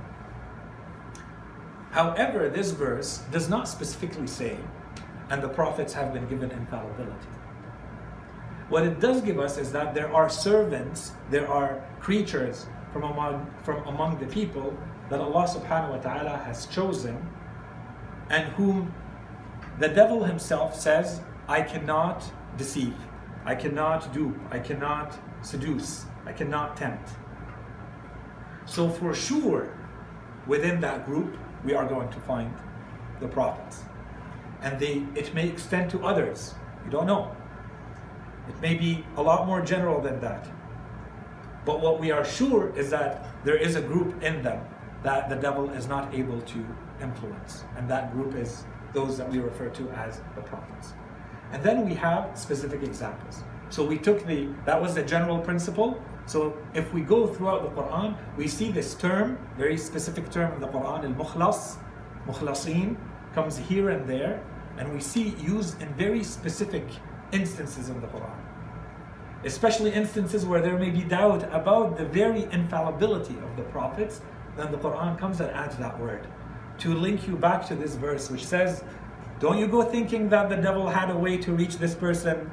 However, this verse does not specifically say, and the prophets have been given infallibility. What it does give us is that there are servants, there are creatures from among the people that Allah subhanahu wa ta'ala has chosen, and whom the devil himself says, I cannot deceive, I cannot dupe, I cannot seduce, I cannot tempt. So for sure, within that group, we are going to find the prophets. And it may extend to others, you don't know. It may be a lot more general than that. But what we are sure is that there is a group in them that the devil is not able to influence. And that group is those that we refer to as the prophets. And then we have specific examples. So we took that was the general principle. So if we go throughout the Quran, we see this term, very specific term in the Quran, al-mukhlas, mukhlasin, comes here and there. And we see used in very specific instances in the Quran. Especially instances where there may be doubt about the very infallibility of the prophets, then the Quran comes and adds that word to link you back to this verse which says, don't you go thinking that the devil had a way to reach this person.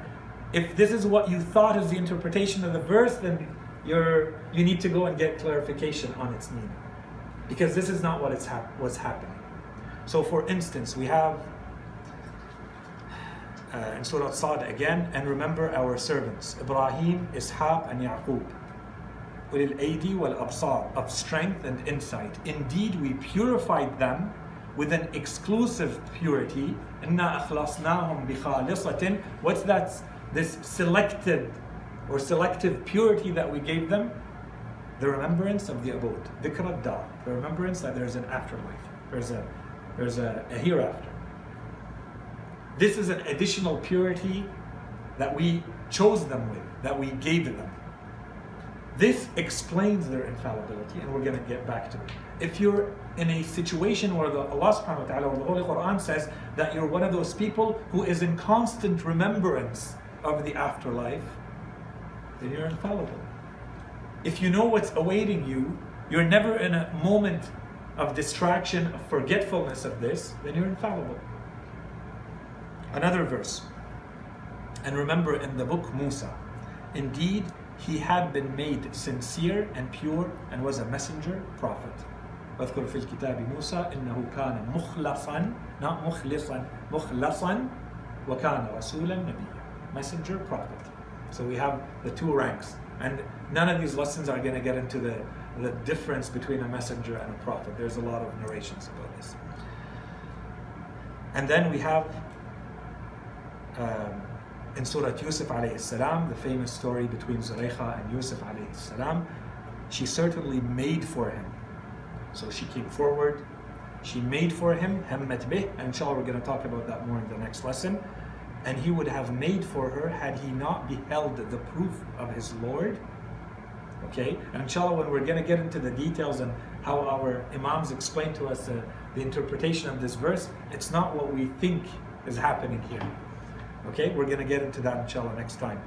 If this is what you thought is the interpretation of the verse, then you need to go and get clarification on its meaning. Because this is not what's happening. So for instance, we have in Surah Sad again, and remember our servants, Ibrahim, Ishaq, and Yaqub. Ulil Aidi wal Absar, of strength and insight. Indeed, we purified them with an exclusive purity. Inna akhlasnahum bi khalisatin. What's that? This selected or selective purity that we gave them? The remembrance of the abode. Dhikr ad-dar. The remembrance that there's an afterlife. There's a hereafter. This is an additional purity that we chose them with, that we gave them. This explains their infallibility, and we're going to get back to it. If you're in a situation where Allah subhanahu wa ta'ala or the Holy Quran says that you're one of those people who is in constant remembrance of the afterlife, then you're infallible. If you know what's awaiting you, you're never in a moment of distraction, of forgetfulness of this, then you're infallible. Another verse. And remember in the book Musa, indeed he had been made sincere and pure and was a messenger prophet. واذكر في الكتاب موسى إنه كان مخلصا, not مخلصا, مخلصا وكان رسولا نبيا. Messenger, prophet. So we have the two ranks. And none of these lessons are going to get into the difference between a messenger and a prophet. There's a lot of narrations about this. And then we have in Surah Yusuf alayhi salam, the famous story between Zulaykha and Yusuf alayhi salam, she certainly made for him. So she came forward, she made for him, hammat bih, and inshallah we're going to talk about that more in the next lesson. And he would have made for her had he not beheld the proof of his Lord. Okay, and inshallah when we're going to get into the details and how our imams explain to us the interpretation of this verse, it's not what we think is happening here. Okay, we're going to get into that inshallah next time.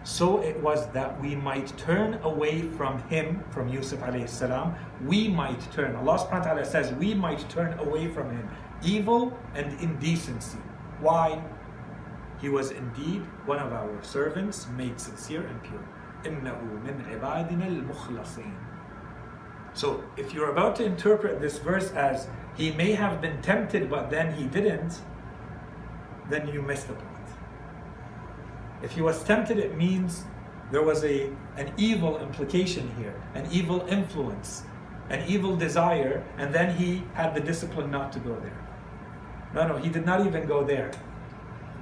So it was that we might turn away from him, from Yusuf alayhi salam, we might turn, Allah subhanahu wa ta'ala says, we might turn away from him evil and indecency. Why? He was indeed one of our servants, made sincere and pure. إِنَّهُ مِنْ عِبَادِنَا الْمُخْلَصِينَ. So if you're about to interpret this verse as he may have been tempted but then he didn't, then you missed the point. If he was tempted, it means there was an evil implication here, an evil influence, an evil desire, and then he had the discipline not to go there. No, he did not even go there.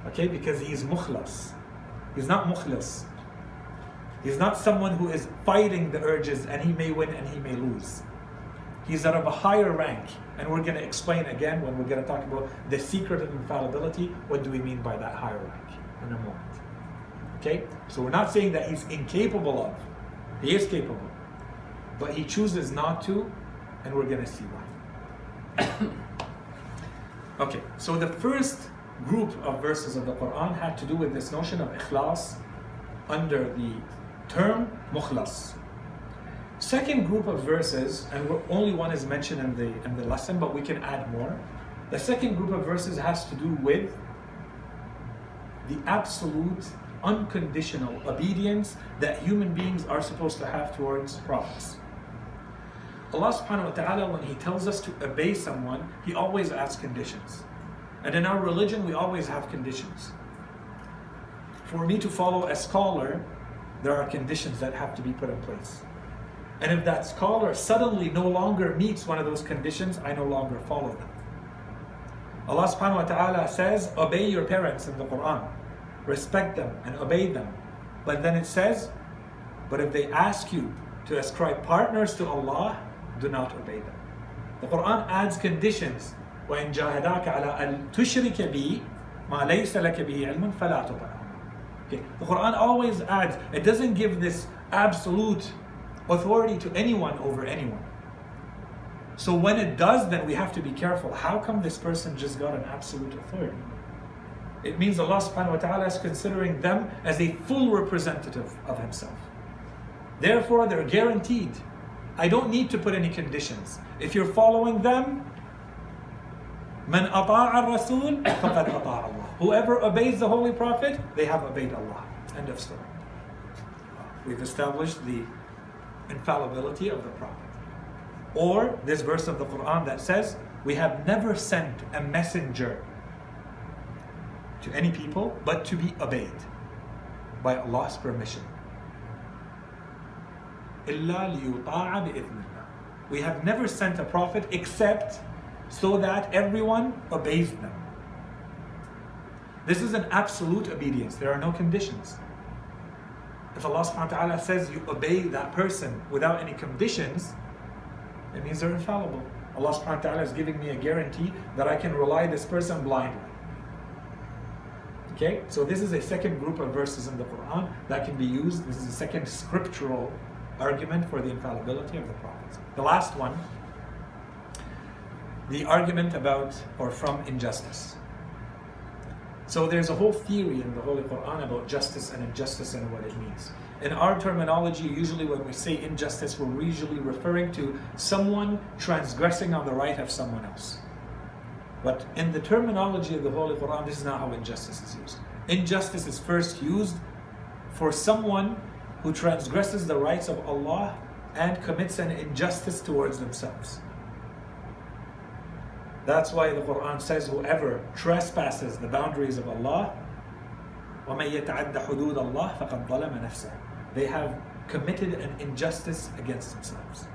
Okay, because he's mukhlas. He's not mukhlas. He's not someone who is fighting the urges and he may win and he may lose. He's out of a higher rank. And we're going to explain again when we're going to talk about the secret of infallibility, what do we mean by that higher rank in a moment. Okay? So we're not saying that he's incapable of. He is capable. but he chooses not to, and we're going to see why. Okay, so the first group of verses of the Quran had to do with this notion of ikhlas under the term mukhlas. Second group of verses, and only one is mentioned in the lesson, but we can add more. The second group of verses has to do with the absolute, unconditional obedience that human beings are supposed to have towards prophets. Allah subhanahu wa ta'ala, when He tells us to obey someone, He always adds conditions. And in our religion, we always have conditions. For me to follow a scholar, there are conditions that have to be put in place. And if that scholar suddenly no longer meets one of those conditions, I no longer follow them. Allah subhanahu wa ta'ala says, obey your parents in the Quran. Respect them and obey them. But then it says, but if they ask you to ascribe partners to Allah, do not obey them. The Quran adds conditions. وَإِن جَاهَدَاكَ عَلَىٰ أَن تُشْرِكَ بِي مَا لَيْسَ لَكَ بِهِ عِلْمٌ فَلَا تُطِعْهُمَا. Okay. The Quran always adds, it doesn't give this absolute authority to anyone over anyone. So when it does, then we have to be careful. How come this person just got an absolute authority? It means Allah subhanahu wa ta'ala is considering them as a full representative of Himself. Therefore, they're guaranteed. I don't need to put any conditions. If you're following them, مَنْ أَطَاعَ الرَّسُولِ فَقَدْ أَطَاعَ اللَّهِ. Whoever obeys the Holy Prophet, they have obeyed Allah. End of story. We've established the infallibility of the Prophet. Or this verse of the Quran that says, we have never sent a messenger to any people but to be obeyed by Allah's permission. إِلَّا لِيُطَاعَ بِإِذْنِ اللَّهِ. We have never sent a prophet except so that everyone obeys them. This is an absolute obedience. There are no conditions. If Allah subhanahu wa ta'ala says you obey that person without any conditions, it means they're infallible. Allah subhanahu wa ta'ala is giving me a guarantee that I can rely this person blindly. Okay, so this is a second group of verses in the Quran that can be used. This is a second scriptural argument for the infallibility of the prophets. The last one, the argument about or from injustice. So there's a whole theory in the Holy Quran about justice and injustice and what it means. In our terminology, usually when we say injustice, we're usually referring to someone transgressing on the right of someone else. But in the terminology of the Holy Quran, this is not how injustice is used. Injustice is first used for someone who transgresses the rights of Allah and commits an injustice towards themselves. That's why the Quran says whoever trespasses the boundaries of Allah, وَمَن يَتَعَدَّ حُدُودَ اللَّهِ فَقَدْ ظَلَمَ نَفْسَهُ. They have committed an injustice against themselves.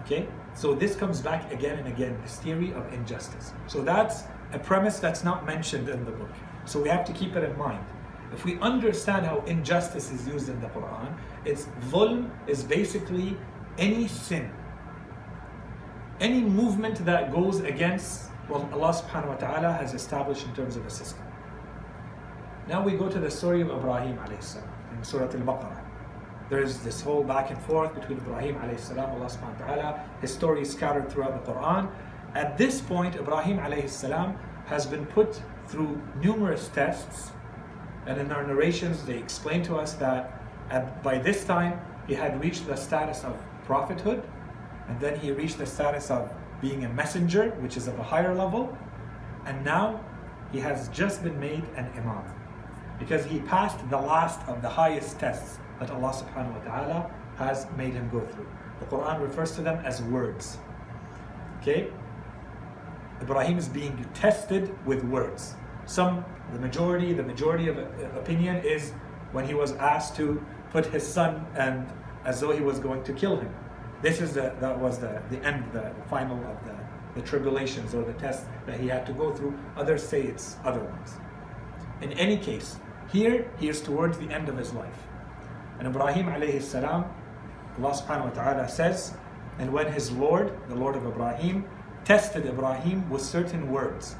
Okay? So this comes back again and again, this theory of injustice. So that's a premise that's not mentioned in the book. So we have to keep it in mind. If we understand how injustice is used in the Quran, it's dhulm is basically any sin. Any movement that goes against what Allah subhanahu wa ta'ala has established in terms of a system. Now we go to the story of Ibrahim alayhi salam in Surah Al-Baqarah. There is this whole back and forth between Ibrahim alayhi salam, Allah subhanahu wa ta'ala. His story is scattered throughout the Quran. At this point, Ibrahim alayhi salam has been put through numerous tests. And in our narrations, they explain to us that by this time, he had reached the status of prophethood. And then he reached the status of being a messenger, which is of a higher level. And now he has just been made an imam. Because he passed the last of the highest tests that Allah subhanahu wa ta'ala has made him go through. The Quran refers to them as words. Okay? Ibrahim is being tested with words. The majority of opinion is when he was asked to put his son and as though he was going to kill him. This is that was the end, the final of the tribulations or the tests that he had to go through. Others say it's otherwise. In any case, here he is towards the end of his life. And Ibrahim alayhi salam, Allah subhanahu wa ta'ala says, and when his Lord, the Lord of Ibrahim, tested Ibrahim with certain words,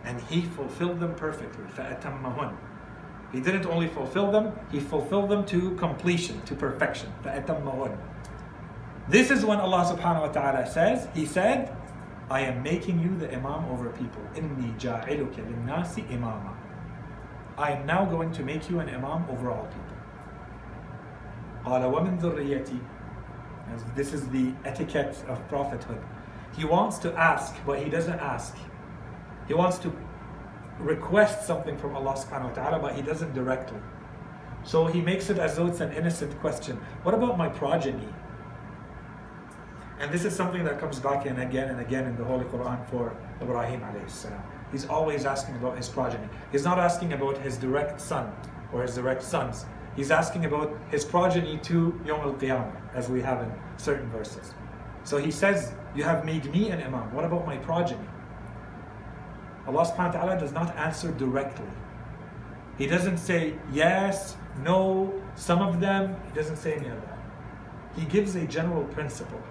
and he fulfilled them perfectly, فَأَتَمَّهُنْ. He didn't only fulfill them, he fulfilled them to completion, to perfection. فَأَتَمَّهُنَّ. This is when Allah subhanahu wa ta'ala says, He said, I am making you the imam over people. إِنِّي جَاعِلُكَ لِلنَّاسِ إِمَامًا. I am now going to make you an imam over all people. قَالَ وَمِن ذُرِّيَّتِي. This is the etiquette of prophethood. He wants to ask, but he doesn't ask. He wants to request something from Allah subhanahu wa ta'ala, but he doesn't directly. So he makes it as though it's an innocent question. What about my progeny? And this is something that comes back and again in the Holy Quran for Ibrahim alayhi salam. He's always asking about his progeny. He's not asking about his direct son or his direct sons. He's asking about his progeny to Yawm al-Qiyamah, as we have in certain verses. So he says, you have made me an imam. What about my progeny? Allah subhanahu wa ta'ala does not answer directly. He doesn't say yes, no, some of them. He doesn't say any of that. He gives a general principle.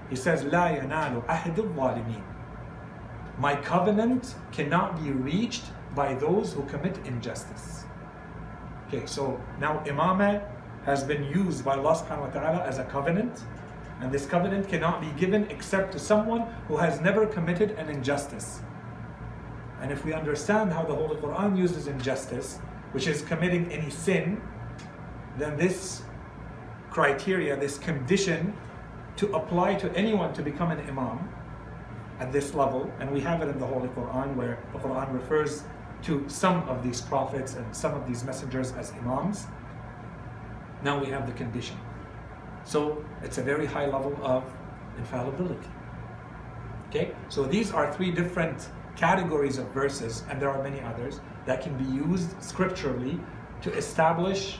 He says, لا ينال أحد الظالمين. My covenant cannot be reached by those who commit injustice. Okay, so now imamah has been used by Allah subhanahu wa ta'ala as a covenant, and this covenant cannot be given except to someone who has never committed an injustice. And if we understand how the Holy Quran uses injustice, which is committing any sin, then this criteria, this condition to apply to anyone to become an imam at this level, and we have it in the Holy Quran where the Quran refers to some of these prophets and some of these messengers as imams. Now we have the condition. So it's a very high level of infallibility. Okay, so these are three different categories of verses, and there are many others that can be used scripturally to establish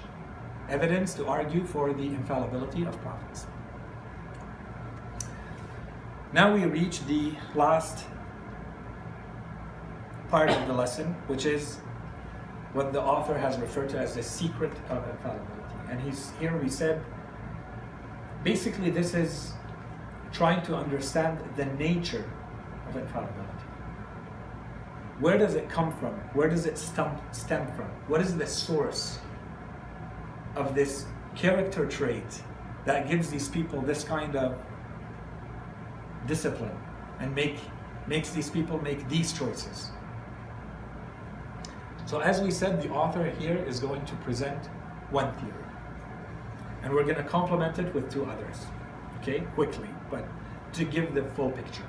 evidence to argue for the infallibility of prophets. Now we reach the last part of the lesson, which is what the author has referred to as the secret of infallibility. And here we said, basically this is trying to understand the nature of infallibility. Where does it come from? Where does it stem from? What is the source of this character trait that gives these people this kind of discipline and makes these people make these choices? So as we said, the author here is going to present one theory, and we're going to complement it with two others, okay, quickly, but to give the full picture.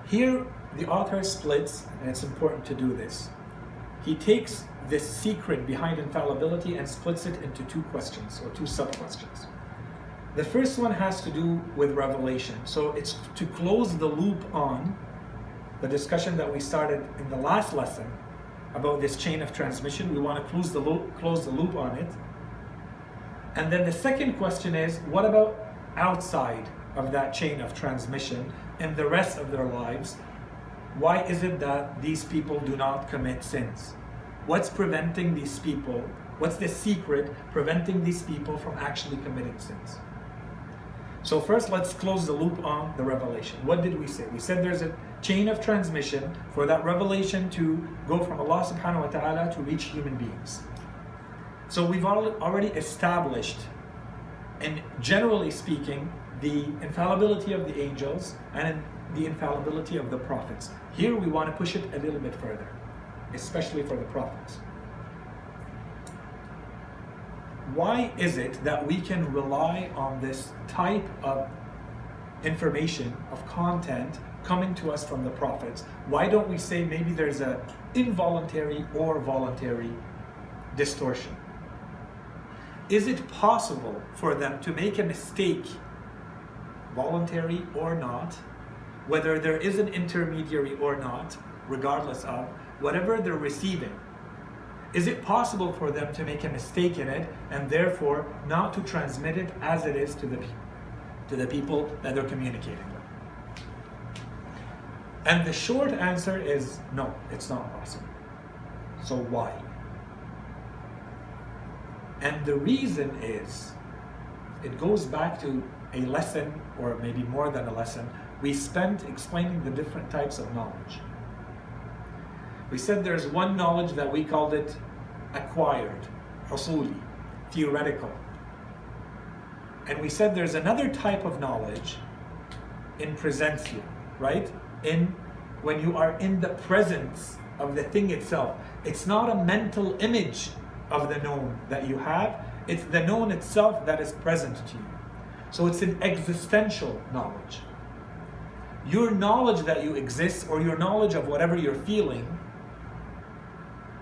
Here the author splits, and it's important to do this. He takes this secret behind infallibility and splits it into two questions, or two sub-questions. The first one has to do with revelation. So it's to close the loop on the discussion that we started in the last lesson about this chain of transmission. We want to close the loop on it. And then the second question is, what about outside of that chain of transmission in the rest of their lives? Why is it that these people do not commit sins? What's preventing these people? What's the secret preventing these people from actually committing sins? So first, let's close the loop on the revelation. What did we say? We said there's a chain of transmission for that revelation to go from Allah subhanahu wa ta'ala to reach human beings. So we've already established, and generally speaking, the infallibility of the angels and the infallibility of the prophets. Here we want to push it a little bit further, especially for the prophets. Why is it that we can rely on this type of information, of content coming to us from the prophets? Why don't we say maybe there's an involuntary or voluntary distortion? Is it possible for them to make a mistake, voluntary or not, whether there is an intermediary or not, regardless of whatever they're receiving? Is it possible for them to make a mistake in it and therefore not to transmit it as it is to the people that they're communicating with? And the short answer is no, it's not possible. So why? And the reason is, it goes back to a lesson, or maybe more than a lesson, we spent explaining the different types of knowledge. We said there's one knowledge that we called it acquired, husuli, theoretical. And we said there's another type of knowledge in presentia, right? When you are in the presence of the thing itself. It's not a mental image of the known that you have, it's the known itself that is present to you. So it's an existential knowledge. Your knowledge that you exist, or your knowledge of whatever you're feeling,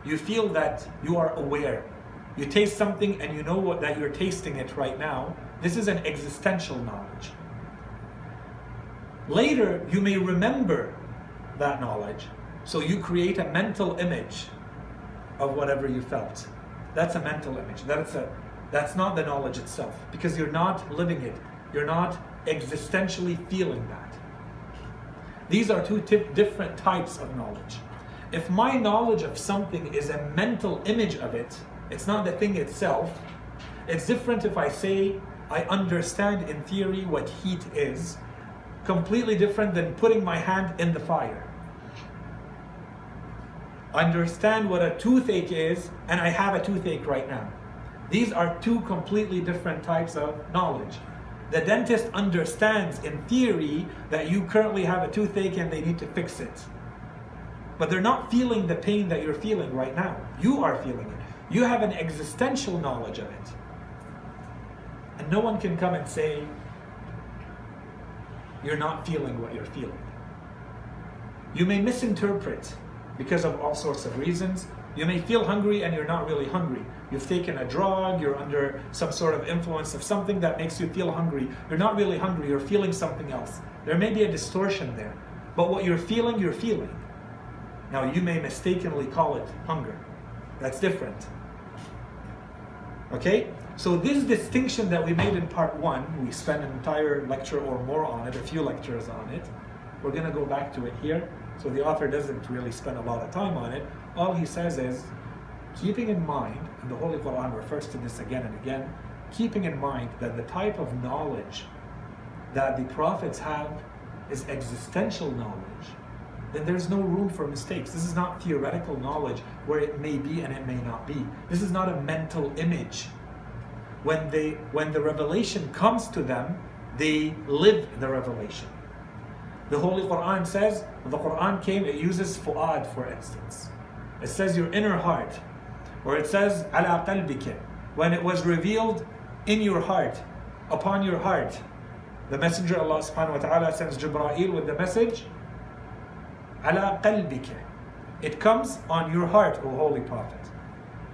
you feel that you are aware. You taste something and you know that you're tasting it right now. This is an existential knowledge. Later, you may remember that knowledge, so you create a mental image of whatever you felt. That's a mental image. That's not the knowledge itself, because you're not living it. You're not existentially feeling that. These are two different types of knowledge. If my knowledge of something is a mental image of it, it's not the thing itself. It's different if I say I understand in theory what heat is, completely different than putting my hand in the fire. Understand what a toothache is, and I have a toothache right now. These are two completely different types of knowledge. The dentist understands in theory that you currently have a toothache and they need to fix it. But they're not feeling the pain that you're feeling right now. You are feeling it. You have an existential knowledge of it. And no one can come and say, you're not feeling what you're feeling. You may misinterpret because of all sorts of reasons. You may feel hungry and you're not really hungry. You've taken a drug, you're under some sort of influence of something that makes you feel hungry. You're not really hungry, you're feeling something else. There may be a distortion there. But what you're feeling, you're feeling. Now you may mistakenly call it hunger. That's different. Okay? So this distinction that we made in part 1, we spent an entire lecture or more on it, a few lectures on it. We're going to go back to it here. So the author doesn't really spend a lot of time on it. All he says is, keeping in mind, and the Holy Quran refers to this again and again, keeping in mind that the type of knowledge that the prophets have is existential knowledge, then there's no room for mistakes. This is not theoretical knowledge where it may be and it may not be. This is not a mental image. When the revelation comes to them, they live the revelation. The Holy Quran says, the Quran it uses fu'ad, for instance. It says your inner heart, or it says ala qalbika, when it was revealed in your heart, upon your heart. The Messenger Allah subhanahu wa ta'ala sends Jibreel with the message, ala qalbika. It comes on your heart, O Holy Prophet.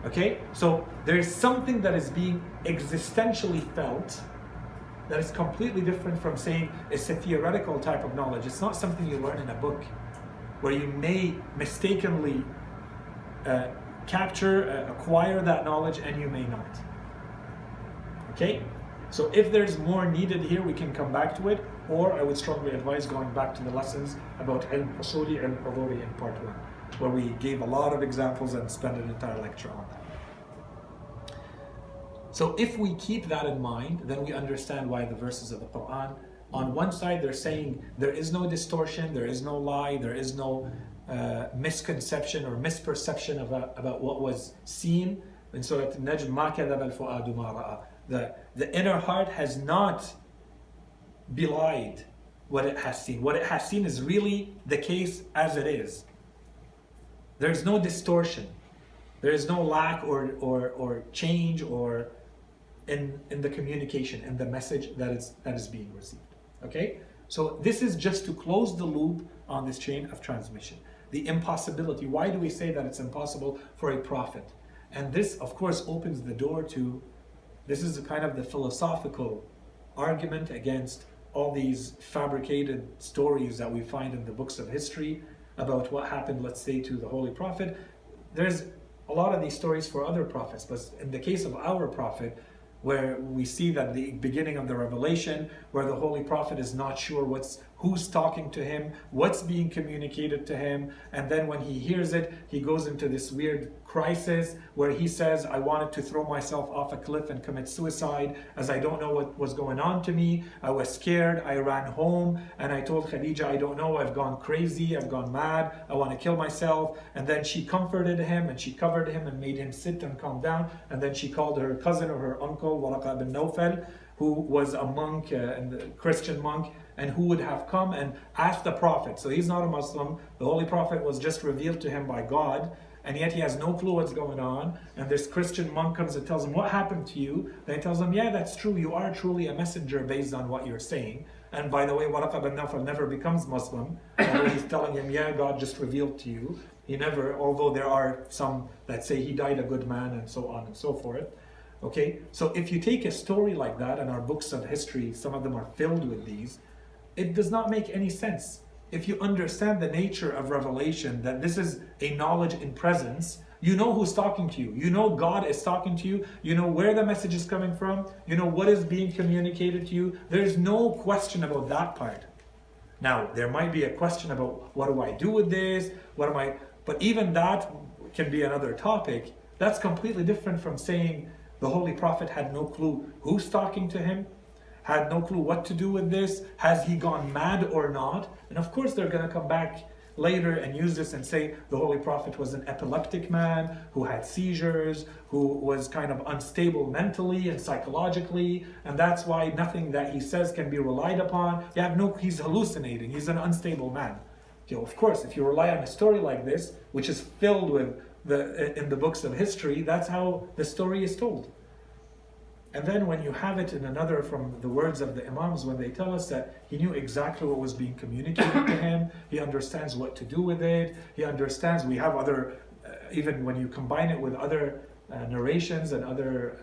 Okay? So there is something that is being existentially felt that is completely different from saying it's a theoretical type of knowledge. It's not something you learn in a book, where you may mistakenly acquire that knowledge and you may not. Okay? So if there's more needed here, we can come back to it, or I would strongly advise going back to the lessons about ilm usuli and huduri in part 1, where we gave a lot of examples and spent an entire lecture on that. So if we keep that in mind, then we understand why the verses of the Quran, on one side they're saying there is no distortion, there is no lie, there is no misconception or misperception about what was seen. In Surah Al-Najm, مَا كَذَبَ الْفُؤَادُ مَا رَأَى. The inner heart has not belied what it has seen. What it has seen is really the case as it is. There's no distortion. There is no lack or change or in the communication and the message that is being received. Okay? So this is just to close the loop on this chain of transmission. The impossibility. Why do we say that it's impossible for a prophet? And this, of course, opens the door to, this is kind of the philosophical argument against all these fabricated stories that we find in the books of history about what happened, let's say, to the Holy Prophet. There's a lot of these stories for other prophets, but in the case of our prophet, where we see that the beginning of the revelation, where the Holy Prophet is not sure who's talking to him, what's being communicated to him, and then when he hears it, he goes into this weird crisis where he says, I wanted to throw myself off a cliff and commit suicide as I don't know what was going on to me. I was scared, I ran home, and I told Khadija, I don't know, I've gone crazy, I've gone mad, I want to kill myself. And then she comforted him and she covered him and made him sit and calm down. And then she called her cousin or her uncle, Waraqa ibn Nawfal, who was a monk, and a Christian monk, and who would have come and asked the Prophet. So he's not a Muslim. The Holy Prophet was just revealed to him by God, and yet he has no clue what's going on. And this Christian monk comes and tells him, what happened to you? Then he tells him, yeah, that's true. You are truly a messenger based on what you're saying. And by the way, Waraqa ibn Nawfal never becomes Muslim. Although he's telling him, yeah, God just revealed to you. He never, although there are some that say he died a good man and so on and so forth. Okay, so if you take a story like that, and our books of history, some of them are filled with these, it does not make any sense. If you understand the nature of revelation, that this is a knowledge in presence, you know who's talking to you. You know God is talking to you. You know where the message is coming from. You know what is being communicated to you. There's no question about that part. Now, there might be a question about what do I do with this? But even that can be another topic. That's completely different from saying the Holy Prophet had no clue who's talking to him, had no clue what to do with this, has he gone mad or not? And of course they're going to come back later and use this and say the Holy Prophet was an epileptic man who had seizures, who was kind of unstable mentally and psychologically, and that's why nothing that he says can be relied upon. He's hallucinating, he's an unstable man. Of course, if you rely on a story like this, which is filled with in the books of history, that's how the story is told. And then when you have it in another, from the words of the Imams, when they tell us that he knew exactly what was being communicated to him, he understands what to do with it, he understands, we have other, even when you combine it with other narrations and other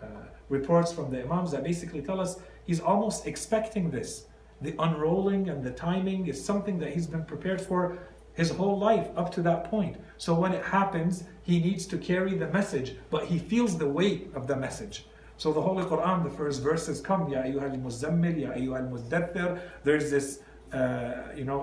reports from the Imams that basically tell us he's almost expecting this. The unrolling and the timing is something that he's been prepared for his whole life up to that point. So when it happens, he needs to carry the message, but he feels the weight of the message. So the Holy Quran, the first verses come, Ya ayyuhal muzammil, Ya ayyuhal muddathir. There's this,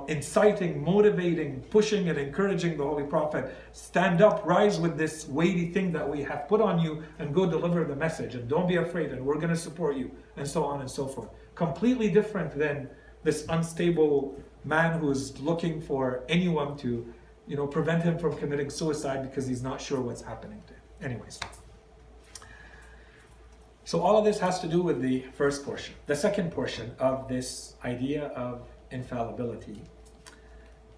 inciting, motivating, pushing and encouraging the Holy Prophet. Stand up, rise with this weighty thing that we have put on you and go deliver the message. And don't be afraid, and we're going to support you, and so on and so forth. Completely different than this unstable man who's looking for anyone to, prevent him from committing suicide because he's not sure what's happening to him. Anyways. So all of this has to do with the first portion. The second portion of this idea of infallibility.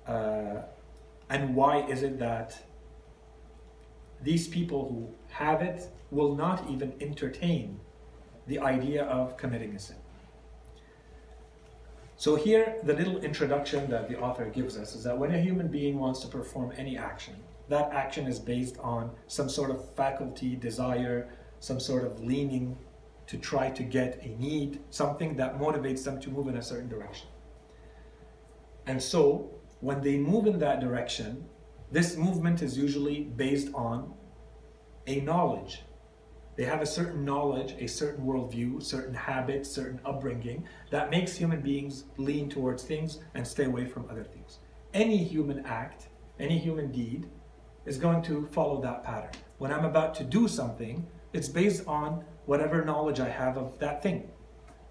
And why is it that these people who have it will not even entertain the idea of committing a sin? So here, the little introduction that the author gives us is that when a human being wants to perform any action, that action is based on some sort of faculty, desire, some sort of leaning to try to get a need, something that motivates them to move in a certain direction. And so, when they move in that direction, this movement is usually based on a knowledge. They have a certain knowledge, a certain worldview, certain habits, certain upbringing that makes human beings lean towards things and stay away from other things. Any human act, any human deed is going to follow that pattern. When I'm about to do something, it's based on whatever knowledge I have of that thing.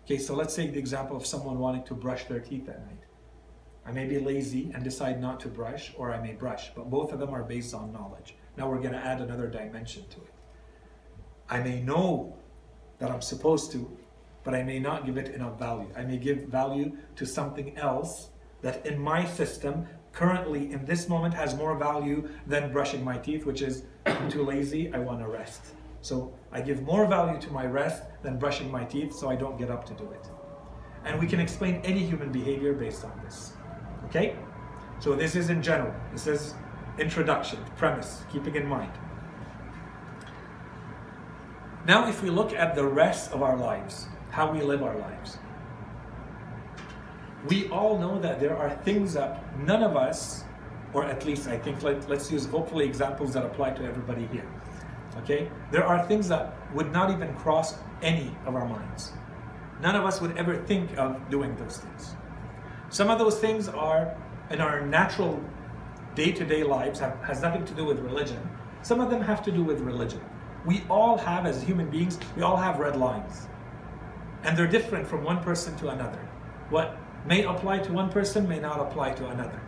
Okay, so let's take the example of someone wanting to brush their teeth at night. I may be lazy and decide not to brush, or I may brush, but both of them are based on knowledge. Now we're going to add another dimension to it. I may know that I'm supposed to, but I may not give it enough value. I may give value to something else that in my system, currently in this moment, has more value than brushing my teeth, which is, I'm too lazy, I want to rest. So I give more value to my rest than brushing my teeth, so I don't get up to do it. And we can explain any human behavior based on this. Okay? So this is in general. This is introduction, premise, keeping in mind. Now if we look at the rest of our lives, how we live our lives, we all know that there are things that none of us, or at least I think, let's use hopefully examples that apply to everybody here. Okay? There are things that would not even cross any of our minds. None of us would ever think of doing those things. Some of those things are in our natural day-to-day lives, has nothing to do with religion. Some of them have to do with religion. We all have, as human beings, we all have red lines. And they're different from one person to another. What may apply to one person may not apply to another.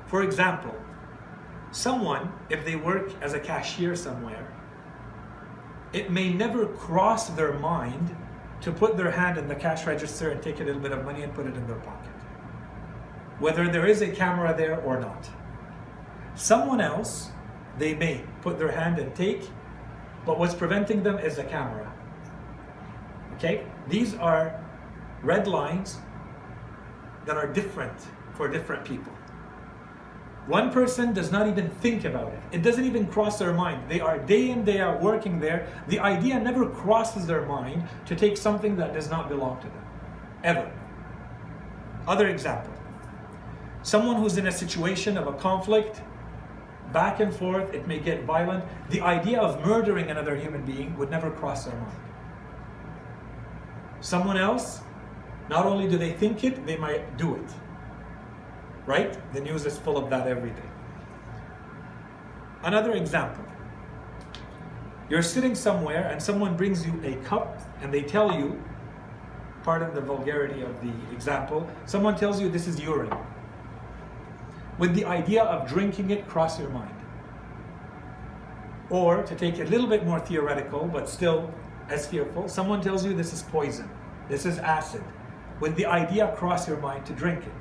For example, someone, if they work as a cashier somewhere, it may never cross their mind to put their hand in the cash register and take a little bit of money and put it in their pocket, whether there is a camera there or not. Someone else, they may put their hand and take, but what's preventing them is the camera. Okay? These are red lines that are different for different people. One person does not even think about it. It doesn't even cross their mind. They are day in, day out working there. The idea never crosses their mind to take something that does not belong to them. Ever. Other example. Someone who's in a situation of a conflict, back and forth, it may get violent. The idea of murdering another human being would never cross their mind. Someone else, not only do they think it, they might do it. Right? The news is full of that every day. Another example. You're sitting somewhere and someone brings you a cup and they tell you, pardon the vulgarity of the example, someone tells you this is urine. With the idea of drinking it cross your mind. Or, to take it a little bit more theoretical, but still as fearful, someone tells you this is poison, this is acid. With the idea cross your mind to drink it.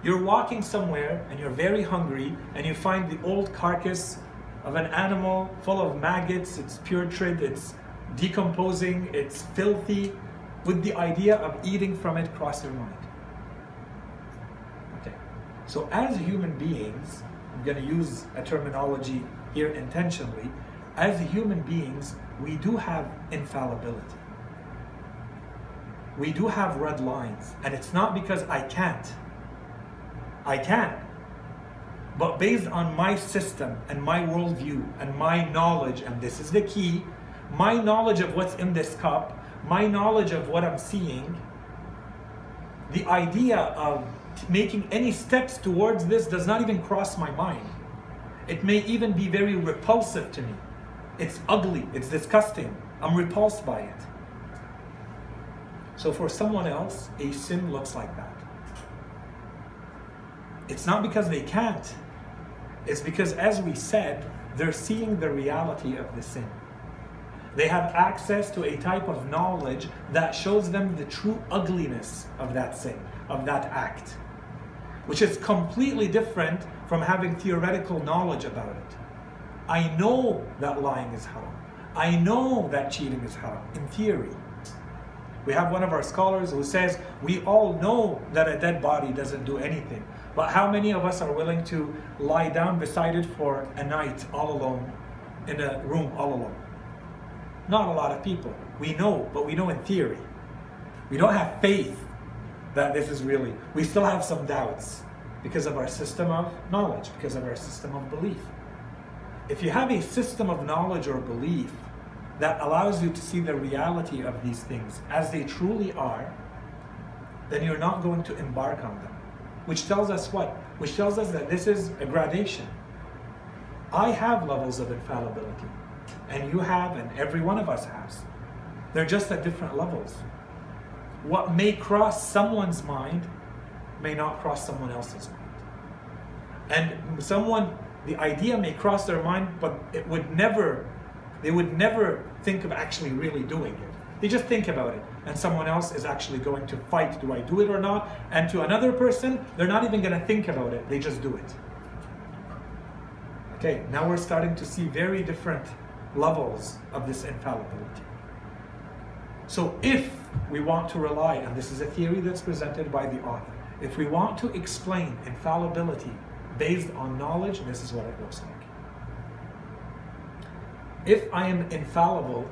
You're walking somewhere and you're very hungry and you find the old carcass of an animal full of maggots, it's putrid, it's decomposing, it's filthy. With the idea of eating from it cross your mind. Okay, so as human beings, I'm going to use a terminology here intentionally, as human beings, we do have infallibility. We do have red lines, and it's not because I can't. I can. But based on my system and my worldview and my knowledge, and this is the key, my knowledge of what's in this cup, my knowledge of what I'm seeing, the idea of making any steps towards this does not even cross my mind. It may even be very repulsive to me. It's ugly, it's disgusting. I'm repulsed by it. So for someone else, a sin looks like that. It's not because they can't. It's because, as we said, they're seeing the reality of the sin. They have access to a type of knowledge that shows them the true ugliness of that sin, of that act, which is completely different from having theoretical knowledge about it. I know that lying is haram. I know that cheating is haram, in theory. We have one of our scholars who says, we all know that a dead body doesn't do anything. But how many of us are willing to lie down beside it for a night all alone, in a room all alone? Not a lot of people. We know, but we know in theory. We don't have faith that this is really. We still have some doubts because of our system of knowledge, because of our system of belief. If you have a system of knowledge or belief that allows you to see the reality of these things as they truly are, then you're not going to embark on them. Which tells us what? Which tells us that this is a gradation. I have levels of infallibility, and you have, and every one of us has. They're just at different levels. What may cross someone's mind may not cross someone else's mind. And the idea may cross their mind, but they would never think of actually really doing it. They just think about it, and someone else is actually going to fight, do I do it or not? And to another person, they're not even going to think about it, they just do it. Okay, now we're starting to see very different levels of this infallibility. So if we want to rely, and this is a theory that's presented by the author, if we want to explain infallibility based on knowledge, this is what it looks like. If I am infallible,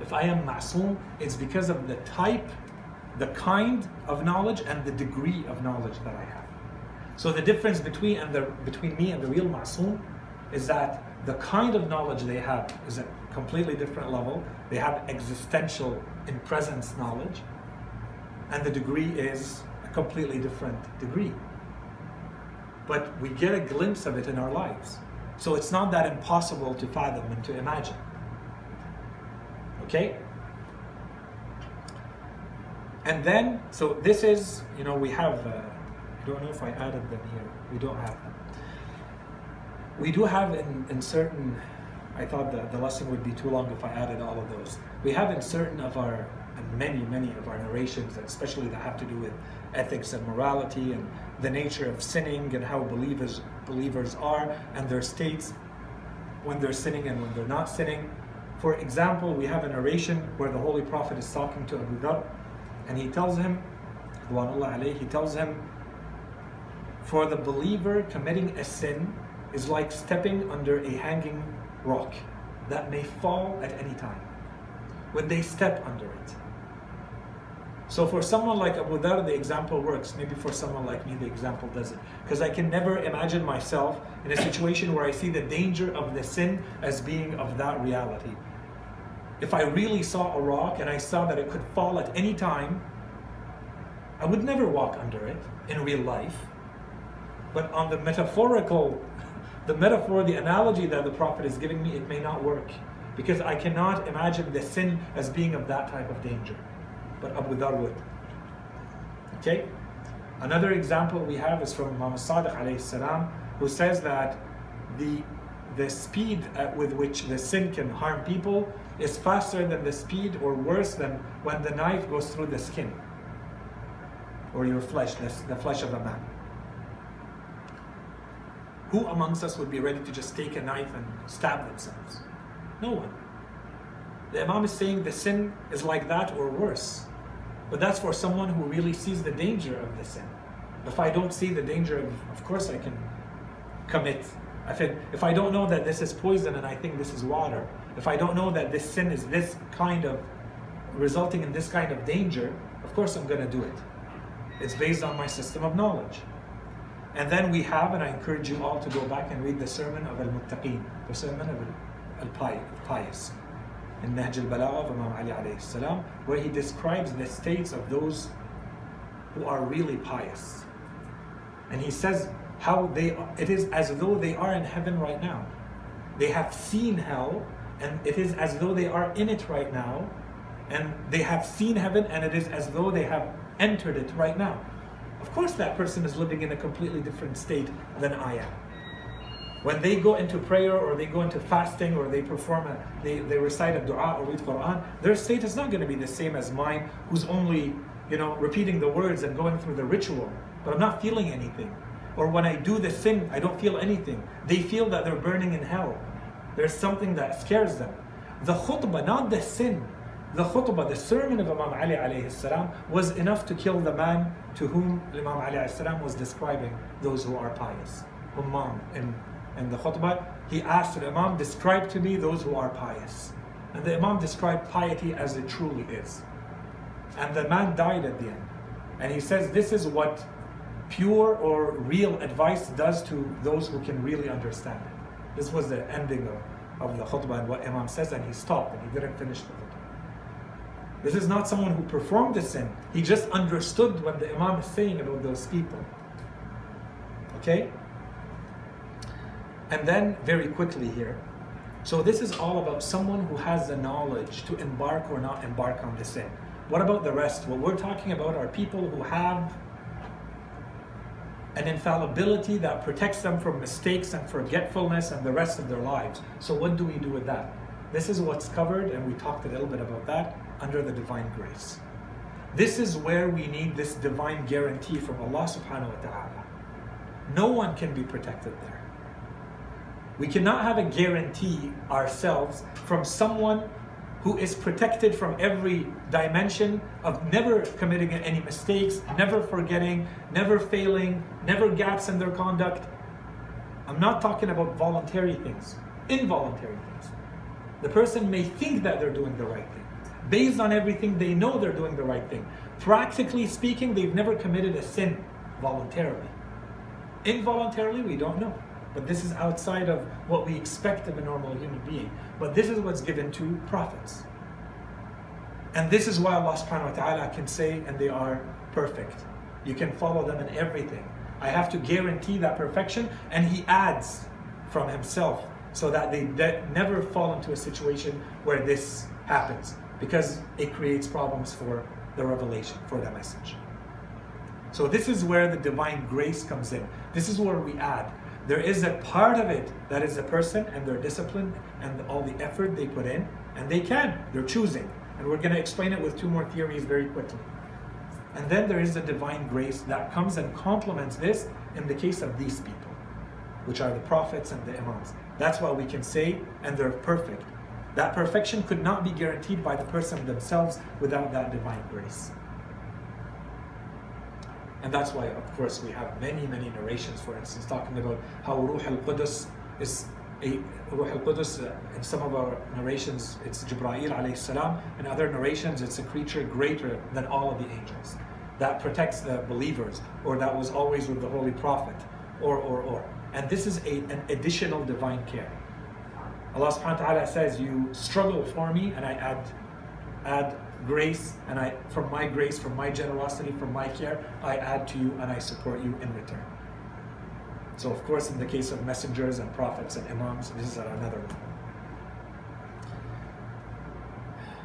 if I am ma'soom, it's because of the type, the kind of knowledge, and the degree of knowledge that I have. So the difference between me and the real ma'soom is that the kind of knowledge they have is a completely different level. They have existential, in presence knowledge, and the degree is a completely different degree. But we get a glimpse of it in our lives. So it's not that impossible to fathom and to imagine. Okay? And then, so this is, we have, I don't know if I added them here. We don't have them. We do have in certain, I thought that the lesson would be too long if I added all of those. We have in certain of our, and many of our narrations, especially that have to do with ethics and morality and the nature of sinning and how believers are and their states when they're sinning and when they're not sinning. For example, we have a narration where the Holy Prophet is talking to Abu Dhar, and he tells him, for the believer committing a sin is like stepping under a hanging rock that may fall at any time when they step under it. So for someone like Abu Dhar, the example works. Maybe for someone like me, the example doesn't. Because I can never imagine myself in a situation where I see the danger of the sin as being of that reality. If I really saw a rock and I saw that it could fall at any time, I would never walk under it in real life. But on the metaphor, the analogy that the Prophet is giving me, it may not work. Because I cannot imagine the sin as being of that type of danger. But Abu Dhar would. Okay? Another example we have is from Imam Sadiq alayhi salam, who says that the speed with which the sin can harm people is faster than the speed or worse than when the knife goes through the skin or your flesh, the flesh of a man. Who amongst us would be ready to just take a knife and stab themselves? No one. The Imam is saying the sin is like that or worse. But that's for someone who really sees the danger of the sin. If I don't see the danger, of course I can commit. If I don't know that this is poison and I think this is water, if I don't know that this sin is this kind of, resulting in this kind of danger, of course I'm going to do it. It's based on my system of knowledge. And then we have, and I encourage you all to go back and read the sermon of Al-Muttaqeen, the sermon of Al-Pious, in Nahj al-Balagha of Imam Ali alayhi salam, where he describes the states of those who are really pious. And he says how it is as though they are in heaven right now. They have seen hell, and it is as though they are in it right now. And they have seen heaven, and it is as though they have entered it right now. Of course that person is living in a completely different state than I am. When they go into prayer or they go into fasting or they they recite a dua or read Quran, their state is not going to be the same as mine, who's only, repeating the words and going through the ritual, but I'm not feeling anything. Or when I do the sin, I don't feel anything. They feel that they're burning in hell. There's something that scares them. The khutbah, not the sin. The khutbah, the sermon of Imam Ali alayhi salam, was enough to kill the man to whom Imam Ali alayhi salam was describing those who are pious. Imam, in the khutbah, he asked the Imam, describe to me those who are pious. And the Imam described piety as it truly is. And the man died at the end. And he says this is what pure or real advice does to those who can really understand it. This was the ending of the khutbah and what Imam says, and he stopped and he didn't finish the khutbah. This is not someone who performed the sin. He just understood what the Imam is saying about those people. Okay? And then very quickly here, so this is all about someone who has the knowledge to embark or not embark on the sin. What about the rest? What we're talking about are people who have an infallibility that protects them from mistakes and forgetfulness and the rest of their lives. So what do we do with that? This is what's covered, and we talked a little bit about that, under the divine grace. This is where we need this divine guarantee from Allah subhanahu wa ta'ala. No one can be protected there. We cannot have a guarantee ourselves from someone who is protected from every dimension of never committing any mistakes, never forgetting, never failing, never gaps in their conduct. I'm not talking about voluntary things, involuntary things. The person may think that they're doing the right thing. Based on everything, they know they're doing the right thing. Practically speaking, they've never committed a sin voluntarily. Involuntarily, we don't know. But this is outside of what we expect of a normal human being. But this is what's given to prophets. And this is why Allah subhanahu wa ta'ala can say, and they are perfect. You can follow them in everything. I have to guarantee that perfection, and he adds from himself so that they never fall into a situation where this happens, because it creates problems for the revelation, for the message. So this is where the divine grace comes in. This is where we add. There is a part of it that is a person and their discipline and all the effort they put in, and they're choosing. And we're going to explain it with two more theories very quickly. And then there is a divine grace that comes and complements this in the case of these people, which are the prophets and the imams. That's why we can say, and they're perfect. That perfection could not be guaranteed by the person themselves without that divine grace. And that's why, of course, we have many, many narrations, for instance, talking about how Ruh al-Qudus is Ruh al-Qudus, in some of our narrations, it's Jibreel alayhi salam. In other narrations, it's a creature greater than all of the angels that protects the believers, or that was always with the Holy Prophet, or. And this is an additional divine care. Allah subhanahu wa ta'ala says, you struggle for me, and I add grace, and from my grace, from my generosity, from my care, I add to you and I support you in return. So of course, in the case of messengers and prophets and imams, this is another one.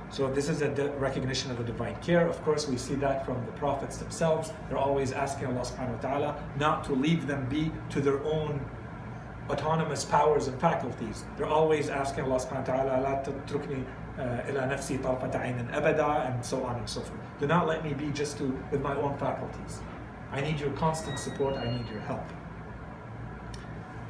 So this is a recognition of the divine care. Of course, we see that from the prophets themselves. They're always asking Allah subhanahu wa ta'ala not to leave them be to their own autonomous powers and faculties. They're always asking Allah subhanahu wa ta'ala, لا تتركني إلى نفسي طرفة عين أبدا, and so on and so forth. Do not let me be just with my own faculties. I need your constant support. I need your help.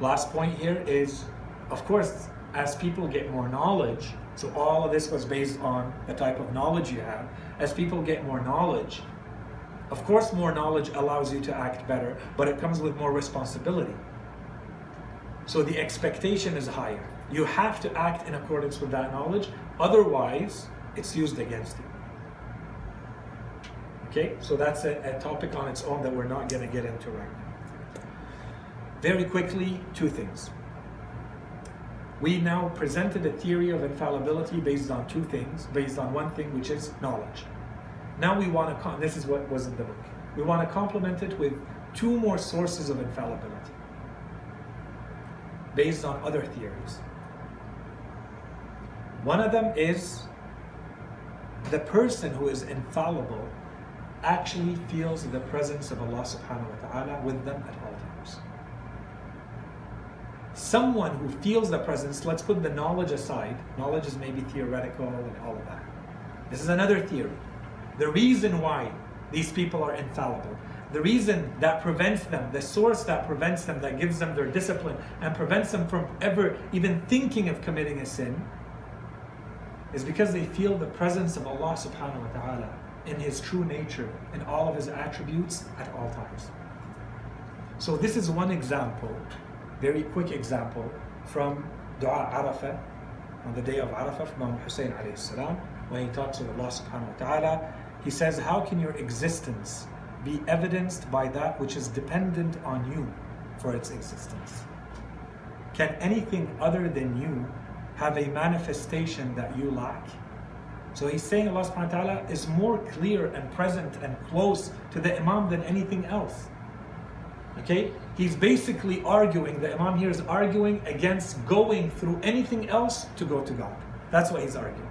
Last point here is, of course, as people get more knowledge, so all of this was based on the type of knowledge you have. As people get more knowledge, of course more knowledge allows you to act better, but it comes with more responsibility. So the expectation is higher. You have to act in accordance with that knowledge, otherwise it's used against you. Okay, so that's a topic on its own that we're not going to get into right now. Very quickly, two things. We now presented a theory of infallibility based on two things, based on one thing, which is knowledge. Now we want to, this is what was in the book. We want to complement it with two more sources of infallibility based on other theories. One of them is the person who is infallible actually feels the presence of Allah subhanahu wa ta'ala with them at all times. Someone who feels the presence, let's put the knowledge aside. Knowledge is maybe theoretical and all of that. This is another theory. The reason why these people are infallible, the reason that prevents them, the source that prevents them, that gives them their discipline and prevents them from ever even thinking of committing a sin, is because they feel the presence of Allah subhanahu wa ta'ala in His true nature, in all of His attributes at all times. So this is one example, very quick example, from Dua Arafah, on the day of Arafah, from Imam Hussein alayhi salam, when he talks with Allah subhanahu wa ta'ala. He says, how can your existence be evidenced by that which is dependent on you for its existence? Can anything other than you have a manifestation that you lack? So he's saying Allah subhanahu wa ta'ala is more clear and present and close to the Imam than anything else. Okay? He's basically arguing, the Imam here is arguing against going through anything else to go to God. That's what he's arguing.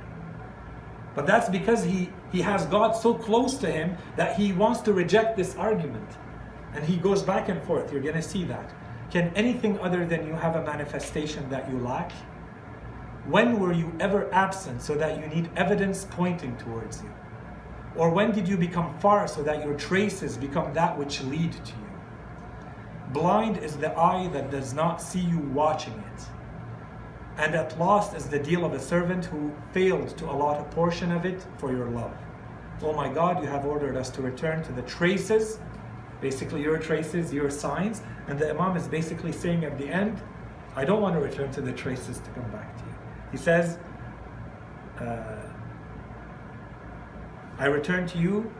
But that's because he has God so close to him that he wants to reject this argument. And he goes back and forth. You're going to see that. Can anything other than you have a manifestation that you lack? When were you ever absent so that you need evidence pointing towards you? Or when did you become far so that your traces become that which lead to you? Blind is the eye that does not see you watching it. And at lost is the deal of a servant who failed to allot a portion of it for your love. Oh my God, you have ordered us to return to the traces, basically your traces, your signs. And the Imam is basically saying at the end, I don't want to return to the traces to come back to you. He says, I return to you.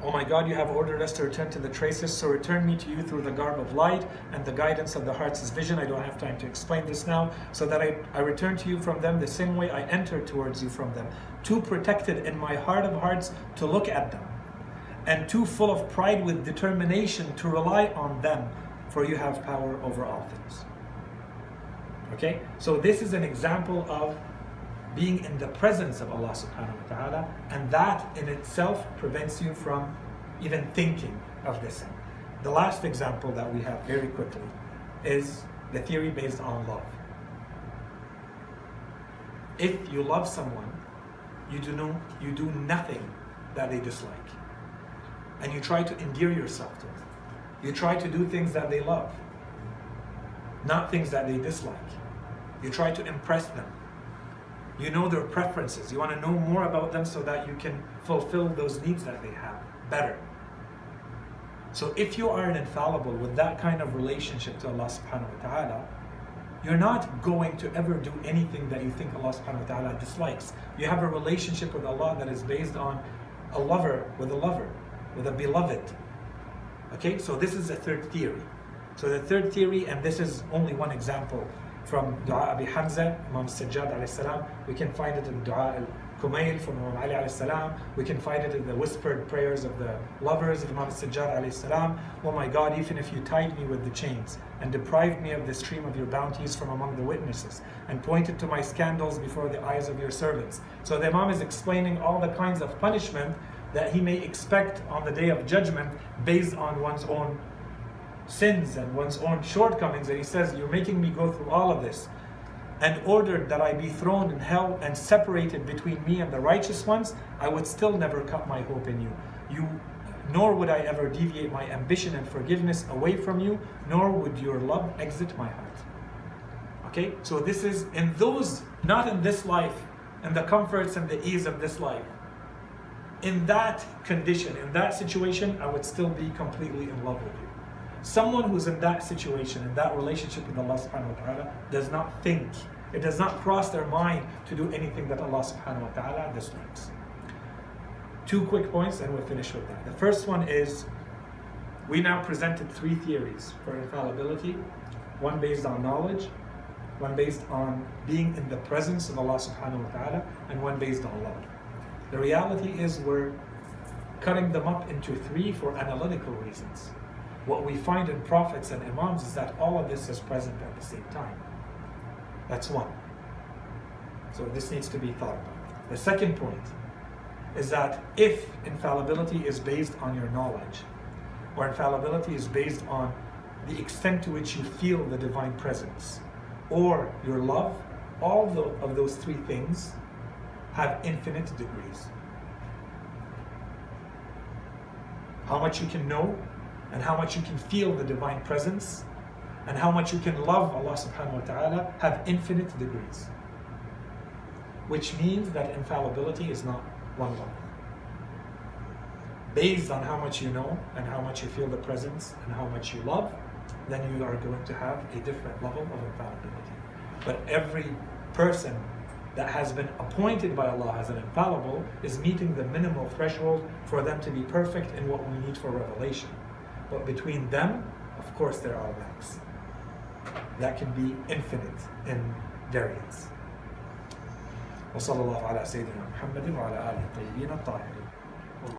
Oh my God, you have ordered us to return to the traces, so return me to you through the garb of light and the guidance of the heart's vision. I don't have time to explain this now. So that I return to you from them the same way I entered towards you from them. Too protected in my heart of hearts to look at them, and too full of pride with determination to rely on them, for you have power over all things. Okay, so this is an example of being in the presence of Allah subhanahu wa ta'ala, and that in itself prevents you from even thinking of this. The last example that we have very quickly is the theory based on love. If you love someone, you do nothing that they dislike, and you try to endear yourself to them. You try to do things that they love, not things that they dislike. You try to impress them. You know their preferences. You want to know more about them so that you can fulfill those needs that they have better. So if you are an infallible with that kind of relationship to Allah subhanahu wa ta'ala, you're not going to ever do anything that you think Allah subhanahu wa ta'ala dislikes. You have a relationship with Allah that is based on a lover, with a beloved. Okay, so this is a third theory. So the third theory, and this is only one example from Dua Abi Hamza, Imam Sajjad alayhi salam. We can find it in Dua al-Kumayl from Imam Ali alayhi salam. We can find it in the whispered prayers of the lovers of Imam Sajjad alayhi salam. Oh my God, even if you tied me with the chains and deprived me of the stream of your bounties from among the witnesses and pointed to my scandals before the eyes of your servants. So the Imam is explaining all the kinds of punishment that he may expect on the day of judgment based on one's own sins and one's own shortcomings, and he says, you're making me go through all of this and ordered that I be thrown in hell and separated between me and the righteous ones, I would still never cut my hope in you, nor would I ever deviate my ambition and forgiveness away from you, nor would your love exit my heart. Okay, so this is in those, not in this life, in the comforts and the ease of this life. In that condition, in that situation, I would still be completely in love with you. Someone who's in that situation, in that relationship with Allah subhanahu wa ta'ala, does not think, it does not cross their mind to do anything that Allah subhanahu wa ta'ala dislikes. 2 quick points and we'll finish with that. The first one is, we now presented 3 theories for infallibility, one based on knowledge, one based on being in the presence of Allah subhanahu wa ta'ala, and one based on love. The reality is we're cutting them up into 3 for analytical reasons. What we find in prophets and imams is that all of this is present at the same time. That's one. So this needs to be thought about. The second point is that if infallibility is based on your knowledge, or infallibility is based on the extent to which you feel the divine presence, or your love, all of those 3 things have infinite degrees. How much you can know, and how much you can feel the divine presence, and how much you can love Allah subhanahu wa ta'ala have infinite degrees. Which means that infallibility is not one level. Based on how much you know, and how much you feel the presence, and how much you love, then you are going to have a different level of infallibility. But every person that has been appointed by Allah as an infallible is meeting the minimal threshold for them to be perfect in what we need for revelation. But between them, of course, there are ranks that can be infinite in variance. وصلى الله على سيدنا محمد وعلى آله الطيبين الطاهرين.